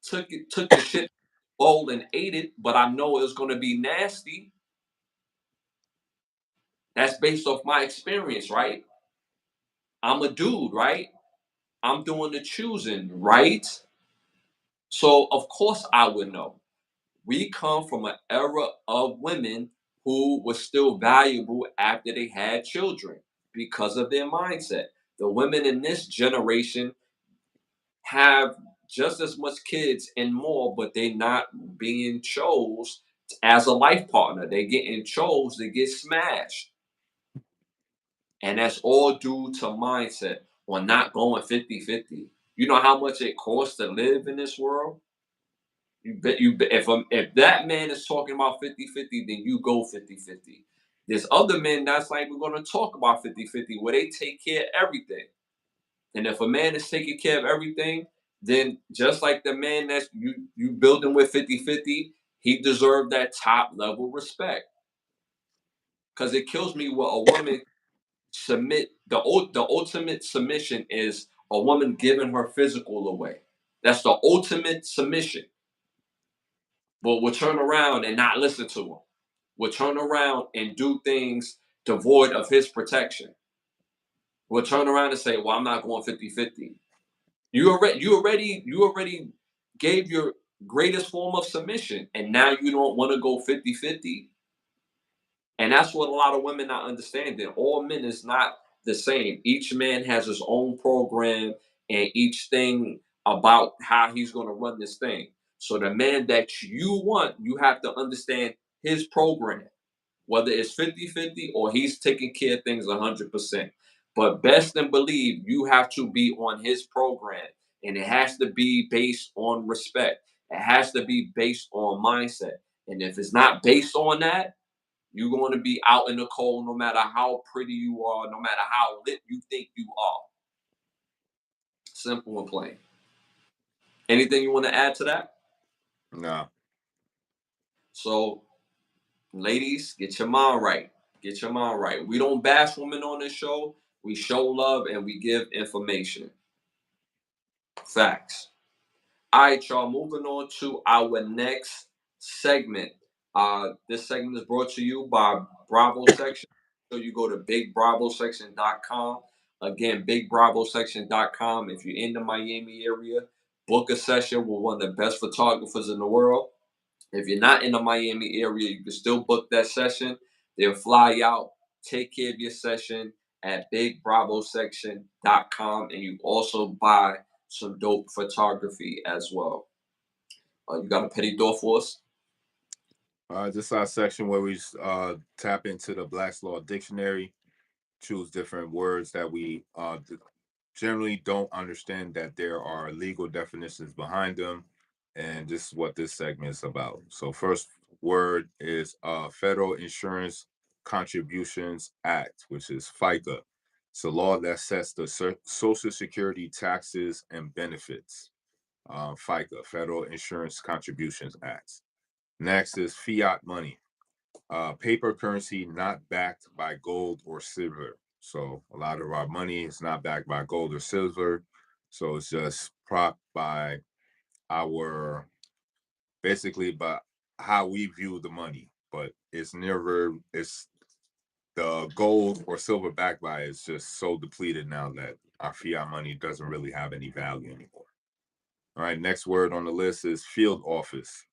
took the shit bowl and ate it, but I know it's gonna be nasty. That's based off my experience, right? I'm a dude, right? I'm doing the choosing, right? So of course I would know. We come from an era of women who were still valuable after they had children because of their mindset. The women in this generation have just as much kids and more, but they're not being chose as a life partner. They getting chose to get smashed. And that's all due to mindset or not going 50-50. You know how much it costs to live in this world? You bet if that man is talking about 50-50, then you go 50-50. There's other men that's like we're gonna talk about 50-50, where they take care of everything. And if a man is taking care of everything, then just like the man that's you building with 50-50, he deserved that top level respect. Cause it kills me when a woman submit the ultimate submission is a woman giving her physical away. That's the ultimate submission. But we'll turn around and not listen to him. We'll turn around and do things devoid of his protection. We'll turn around and say, "Well, I'm not going 50-50." You already gave your greatest form of submission, and now you don't want to go 50-50. And that's what a lot of women not understanding. All men is not the same. Each man has his own program and each thing about how he's going to run this thing. So the man that you want, you have to understand his program, whether it's 50-50 or he's taking care of things 100%. But best and believe you have to be on his program, and it has to be based on respect. It has to be based on mindset. And if it's not based on that, you're going to be out in the cold no matter how pretty you are, no matter how lit you think you are. Simple and plain. Anything you want to add to that? No. So, ladies, get your mind right. Get your mind right. We don't bash women on this show. We show love and we give information. Facts. All right, y'all. Moving on to our next segment. This segment is brought to you by Bravo Section. So you go to bigbravosection.com. Again, bigbravosection.com. If you're in the Miami area, book a session with one of the best photographers in the world. If you're not in the Miami area, you can still book that session. They'll fly you out, take care of your session at bigbravosection.com. And you also buy some dope photography as well. You got a petty thought for us? This is our section where we tap into the Black's Law Dictionary, choose different words that we generally don't understand that there are legal definitions behind them, and this is what this segment is about. So, first word is Federal Insurance Contributions Act, which is FICA. It's a law that sets the Social Security taxes and benefits. FICA, Federal Insurance Contributions Act. Next is fiat money, paper currency not backed by gold or silver. So a lot of our money is not backed by gold or silver. So it's just propped by our basically by how we view the money. But it's never it's the gold or silver backed by is just so depleted now that our fiat money doesn't really have any value anymore. All right, next word on the list is field office,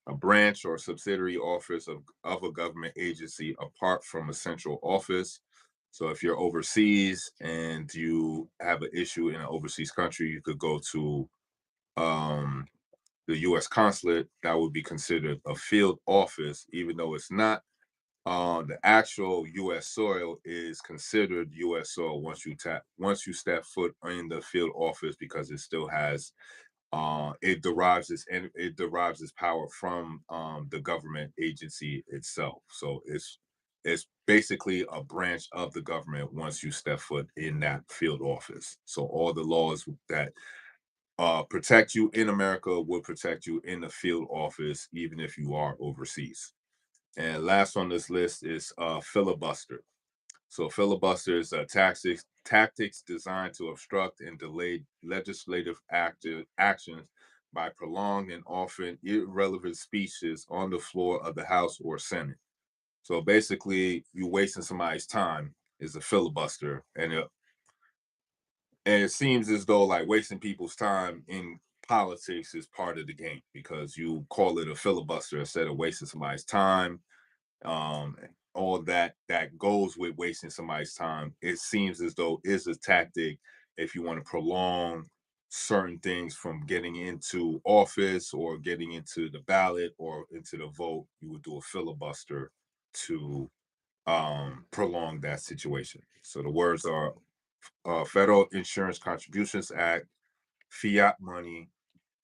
a branch or subsidiary office of a government agency apart from a central office. So if you're overseas and you have an issue in an overseas country, you could go to um, the U.S. consulate. That would be considered a field office, even though it's not. The actual U.S. soil is considered U.S. soil once you step foot in the field office because it still has it derives its power from the government agency itself. So it's basically a branch of the government once you step foot in that field office. So all the laws that protect you in America will protect you in the field office, even if you are overseas. And last on this list is filibuster. So filibuster is tactics designed to obstruct and delay legislative actions by prolonged and often irrelevant speeches on the floor of the House or Senate. So basically, you wasting somebody's time is a filibuster, and it seems as though like wasting people's time in politics is part of the game because you call it a filibuster instead of wasting somebody's time. um all that goes with wasting somebody's time, it seems as though is a tactic. If you want to prolong certain things from getting into office or getting into the ballot or into the vote, you would do a filibuster to prolong that situation. So the words are Federal Insurance Contributions Act, fiat money,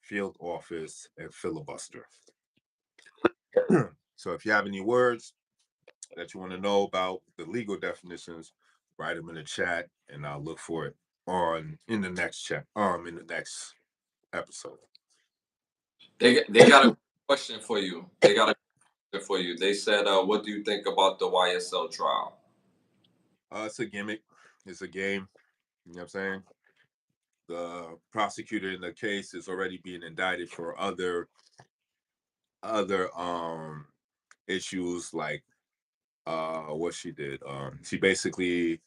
field office, and filibuster. So if you have any words that you want to know about the legal definitions, write them in the chat, and I'll look for it on in the next chat. In the next episode. They got a question for you. They got a question for you. They said, "What do you think about the YSL trial?" It's a gimmick. It's a game. You know what I'm saying? The prosecutor in the case is already being indicted for other issues like what she did. She basically,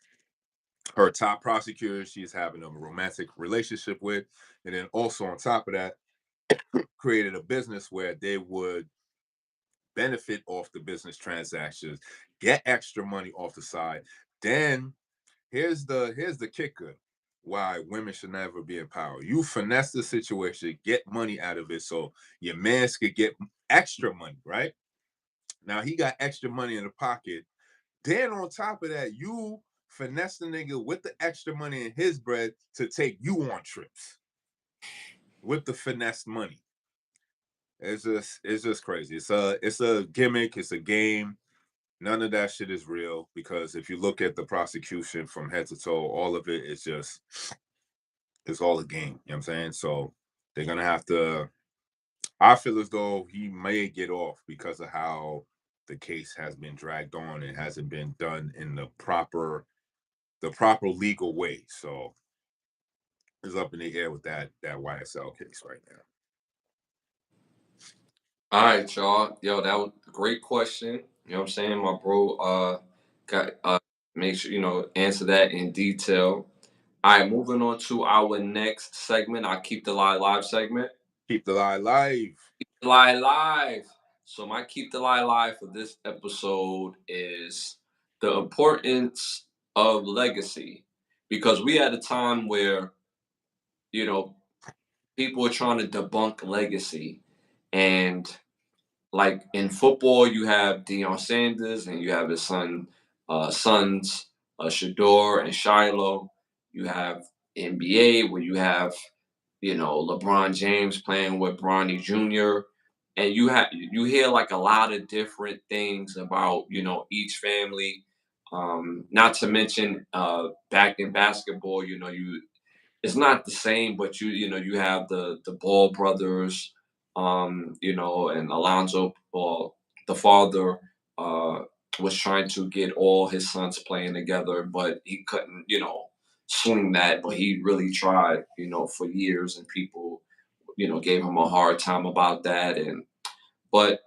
her top prosecutor she's having a romantic relationship with, and then also on top of that created a business where they would benefit off the business transactions, get extra money off the side. Then here's the kicker: why women should never be in power. You finesse the situation, get money out of it, so your man could get extra money. Right now, he got extra money in the pocket. Then on top of that, you finesse the nigga with the extra money in his bread to take you on trips with the finesse money. It's just crazy. It's a gimmick. It's a game. None of that shit is real because if you look at the prosecution from head to toe, all of it is just it's all a game. You know what I'm saying? So they're gonna have to. I feel as though he may get off because of how the case has been dragged on. It hasn't been done in the proper legal way. So it's up in the air with that YSL case right now. All right, y'all. Yo, that was a great question. You know what I'm saying, my bro? Got make sure answer that in detail. All right, moving on to our next segment. I'll keep the lie live segment. Keep the lie live. Lie live. So my keep the lie live for this episode is the importance of legacy, because we had a time where you know people were trying to debunk legacy, and like in football, you have Deion Sanders and you have his sons, Shador and Shiloh. You have NBA where you have LeBron James playing with Bronny Jr. And you hear like a lot of different things about each family. Not to mention back in basketball, you it's not the same, but you have the Ball brothers, and Alonzo, the father, uh, was trying to get all his sons playing together, but he couldn't, swing that. But he really tried, for years, and people, gave him a hard time about that. And but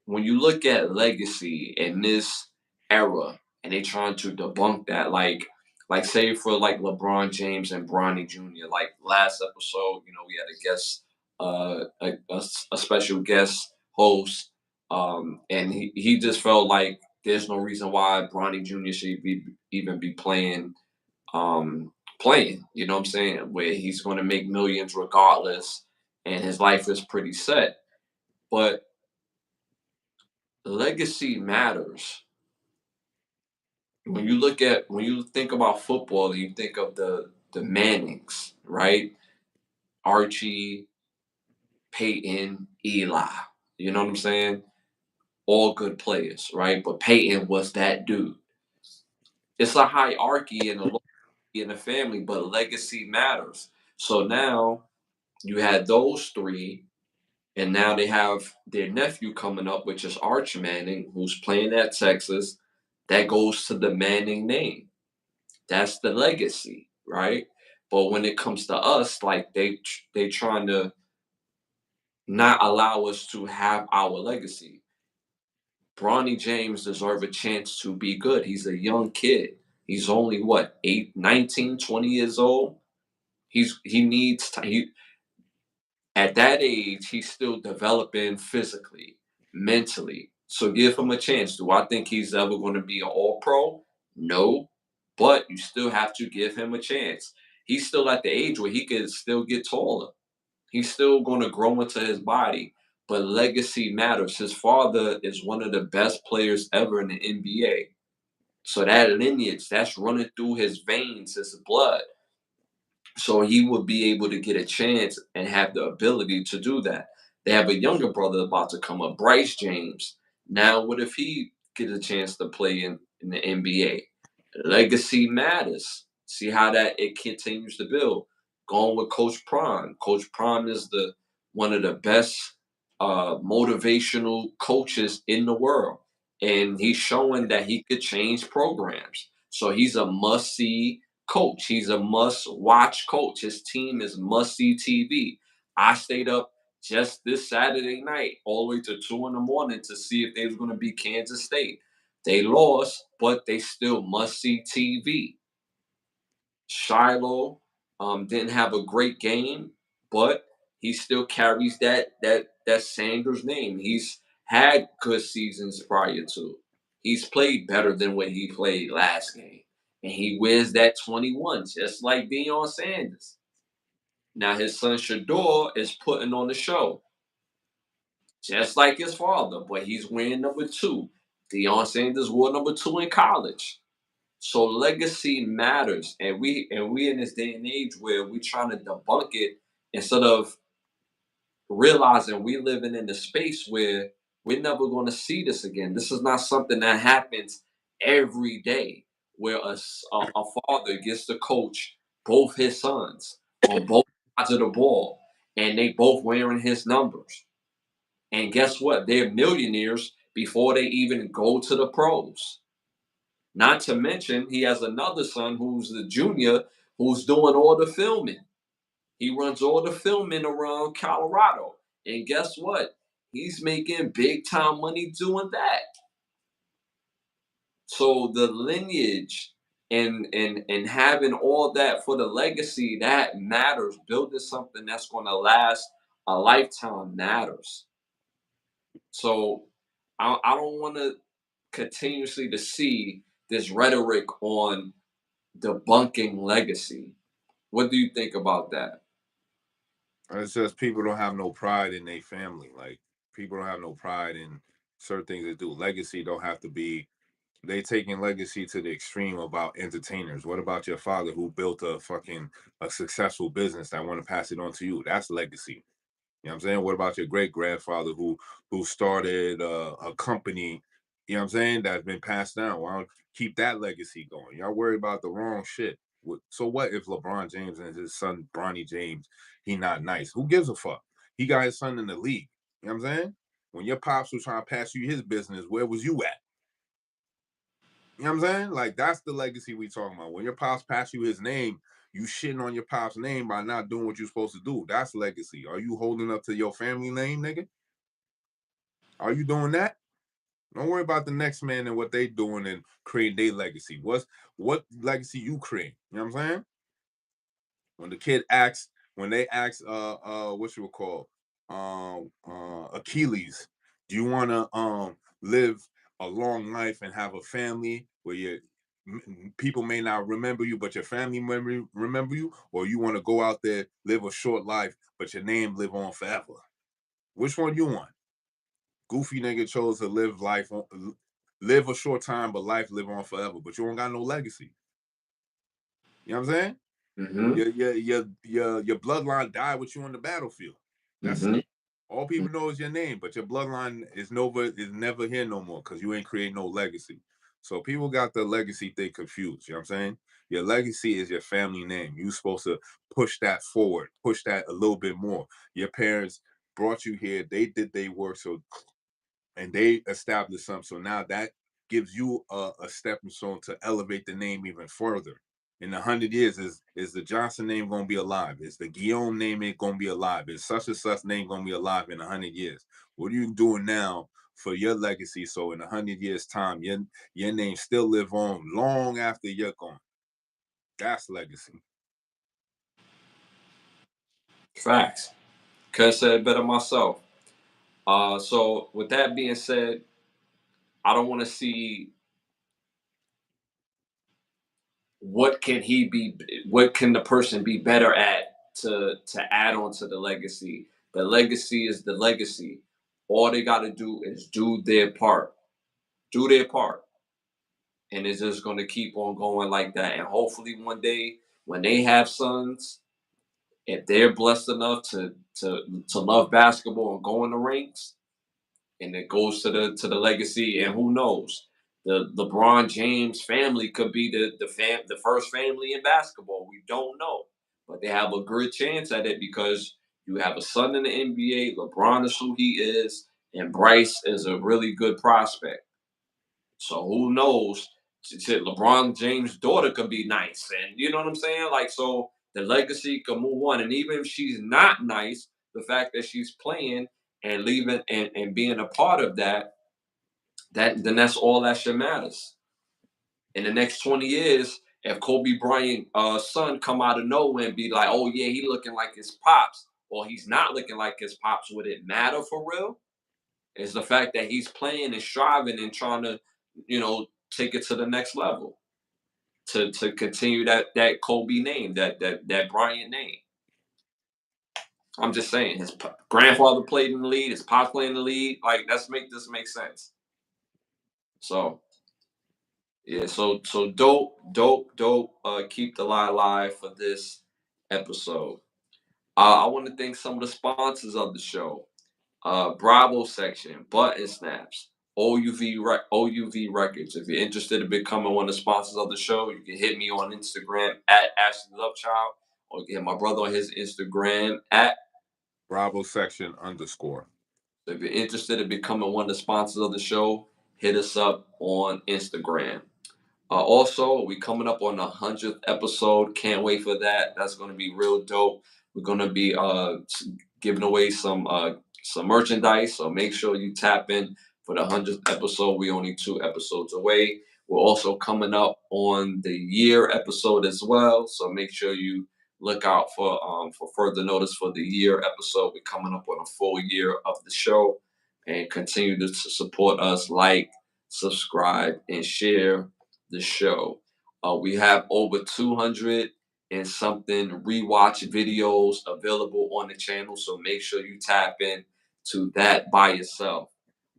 when you look at legacy in this era and they trying to debunk that, like say for like LeBron James and Bronny Jr. Like last episode, we had a guest, a special guest host, and he just felt like there's no reason why Bronny Jr. should even be um, playing. You know what I'm saying? Where he's going to make millions regardless, and his life is pretty set. But legacy matters. When you think about football, you think of the Mannings, right? Archie, Peyton, Eli. You know what I'm saying? all good players, right? But Peyton was that dude. It's a hierarchy and a loyalty in the family, but legacy matters. So now you had those three, and now they have their nephew coming up, which is Arch Manning, who's playing at Texas. That goes to the Manning name. That's the legacy, right? But when it comes to us, like they trying to not allow us to have our legacy. Bronny James deserve a chance to be good. He's a young kid. He's only what, 8, 19, 20 years old. He needs time. At that age, he's still developing physically, mentally. So give him a chance. Do I think he's ever going to be an all pro? No. But you still have to give him a chance. He's still at the age where he can still get taller. He's still going to grow into his body. But legacy matters. His father is one of the best players ever in the NBA. So that lineage, that's running through his veins, his blood. So he would be able to get a chance and have the ability to do that. They have a younger brother about to come up, Bryce James. Now, what if he gets a chance to play in the NBA? Legacy matters. See how that it continues to build. Going with Coach Prime. Coach Prime is the one of the best motivational coaches in the world, and he's showing that he could change programs. So he's a must see coach. He's a must watch coach. His team is must see TV. I stayed up just this Saturday night all the way to 2 in the morning to see if they was going to beat Kansas State. They lost, but they still must see TV. Shiloh didn't have a great game, but he still carries that Sanders name. He's had good seasons prior to. He's played better than what he played last game, and he wears that 21 just like Deion Sanders. Now his son Shador is putting on the show, just like his father, but he's wearing number 2. Deion Sanders wore number 2 in college. So legacy matters, and we in this day and age where we trying to debunk it instead of realizing we living in the space where we're never going to see this again. This is not something that happens every day, where a father gets to coach both his sons on both sides of the ball, and they both wearing his numbers. And guess what? They're millionaires before they even go to the pros. Not to mention, he has another son who's the junior who's doing all the filming. He runs all the filming around Colorado. And guess what? He's making big time money doing that. So the lineage and having all that for the legacy, that matters. Building something that's going to last a lifetime matters. So I don't want to continuously to see this rhetoric on debunking legacy. What do you think about that? It's just people don't have no pride in their family. Like people don't have no pride in certain things they do. Legacy don't have to be. They taking legacy to the extreme about entertainers. What about your father who built a successful business that want to pass it on to you? That's legacy. You know what I'm saying? What about your great grandfather who started a company, you know what I'm saying, that's been passed down? Why don't you keep that legacy going? Y'all worry about the wrong shit. So what if LeBron James and his son Bronny James, he not nice? Who gives a fuck? He got his son in the league. You know what I'm saying? When your pops was trying to pass you his business, where was you at? You know what I'm saying? Like that's the legacy we talking about. When your pops pass you his name, you shitting on your pop's name by not doing what you're supposed to do. That's legacy. Are you holding up to your family name, nigga? Are you doing that? Don't worry about the next man and what they doing and create their legacy. What legacy you create? You know what I'm saying? When the kid asks, when they ask what you would call Achilles, do you wanna live a long life and have a family where people may not remember you, but your family remember you, or you want to go out there, live a short life, but your name live on forever? Which one you want? Goofy nigga chose to live a short time, but life live on forever. But you don't got no legacy. You know what I'm saying? Mm-hmm. Your bloodline died with you on the battlefield. That's Mm-hmm. it. All people know is your name, but your bloodline is never here no more because you ain't create no legacy. So people got the legacy thing confused. You know what I'm saying? Your legacy is your family name. You supposed to push that forward, push that a little bit more. Your parents brought you here. They did their work. So and they established something. So now that gives you a stepping stone to elevate the name even further. In 100 years, is the Johnson name gonna be alive? Is the Guillaume name gonna be alive? Is such and such name gonna be alive in 100 years? What are you doing now for your legacy? So in 100 years' time, your name still live on long after you're gone. That's legacy. Facts. Couldn't say it better myself. So with that being said, I don't want to see what can the person be better at to add on to the legacy. The legacy is the legacy. All they got to do is do their part. Do their part. And it's just going to keep on going like that. And hopefully one day when they have sons, if they're blessed enough to love basketball and go in the ranks, and it goes to the legacy. And who knows, the LeBron James family could be the first family in basketball. We don't know, but they have a good chance at it because you have a son in the NBA. LeBron is who he is, and Bryce is a really good prospect. So who knows? LeBron James' daughter could be nice, and you know what I'm saying. Like, so the legacy could move on, and even if she's not nice, the fact that she's playing and leaving and being a part of that then that's all that should matters. In the next 20 years, if Kobe Bryant son come out of nowhere and be like, oh yeah, he looking like his pops, or he's not looking like his pops, would it matter for real? Is the fact that he's playing and striving and trying to, take it to the next level, to continue that Kobe name, that Bryant name. I'm just saying, his grandfather played in the league, his pop played in the league. Like, this make sense. So yeah, so dope. Keep the lie alive for this episode. I want to thank some of the sponsors of the show. Bravo section, button snaps, OUV Records. If you're interested in becoming one of the sponsors of the show, you can hit me on Instagram at Ashley Lovechild, or you can hit my brother on his Instagram at Bravo section _. So if you're interested in becoming one of the sponsors of the show, hit us up on Instagram. Also, we coming up on the 100th episode. Can't wait for that. That's going to be real dope. We're going to be giving away some merchandise, so make sure you tap in for the 100th episode. We only 2 episodes away. We're also coming up on the year episode as well, so make sure you look out for further notice for the year episode. We're coming up on a full year of the show, and continue to support us, like, subscribe, and share the show. We have over 200 and something rewatch videos available on the channel, so make sure you tap in to that by yourself.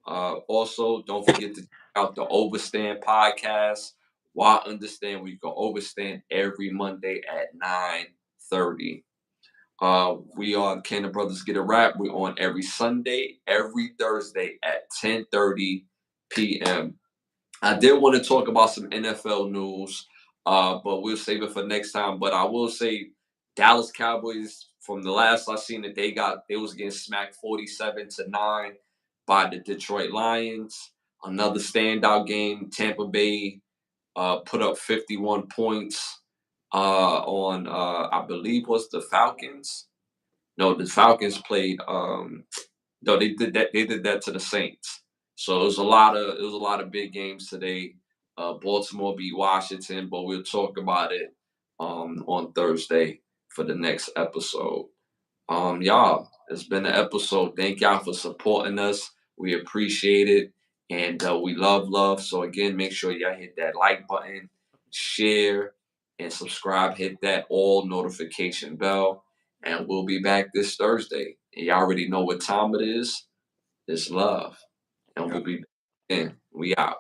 Also, don't forget to check out the Overstand podcast. Why Understand, where you can overstand every Monday at 9:30. We are Can the Brothers Get a Rap? We're on every Sunday, every Thursday at 10:30 p.m. I did want to talk about some NFL news, but we'll save it for next time. But I will say, Dallas Cowboys, from the last I seen that they was getting smacked 47-9 by the Detroit Lions. Another standout game. Tampa Bay put up 51 points on I believe was the Falcons. No, the Falcons played. No, they did that. They did that to the Saints. So it was a lot of big games today. Baltimore beat Washington, but we'll talk about it on Thursday for the next episode. Y'all, it's been an episode. Thank y'all for supporting us. We appreciate it, and we love. So again, make sure y'all hit that like button, share, and subscribe. Hit that all notification bell, and we'll be back this Thursday. And y'all already know what time it is. It's love, and Yeah. we'll be back then. We out.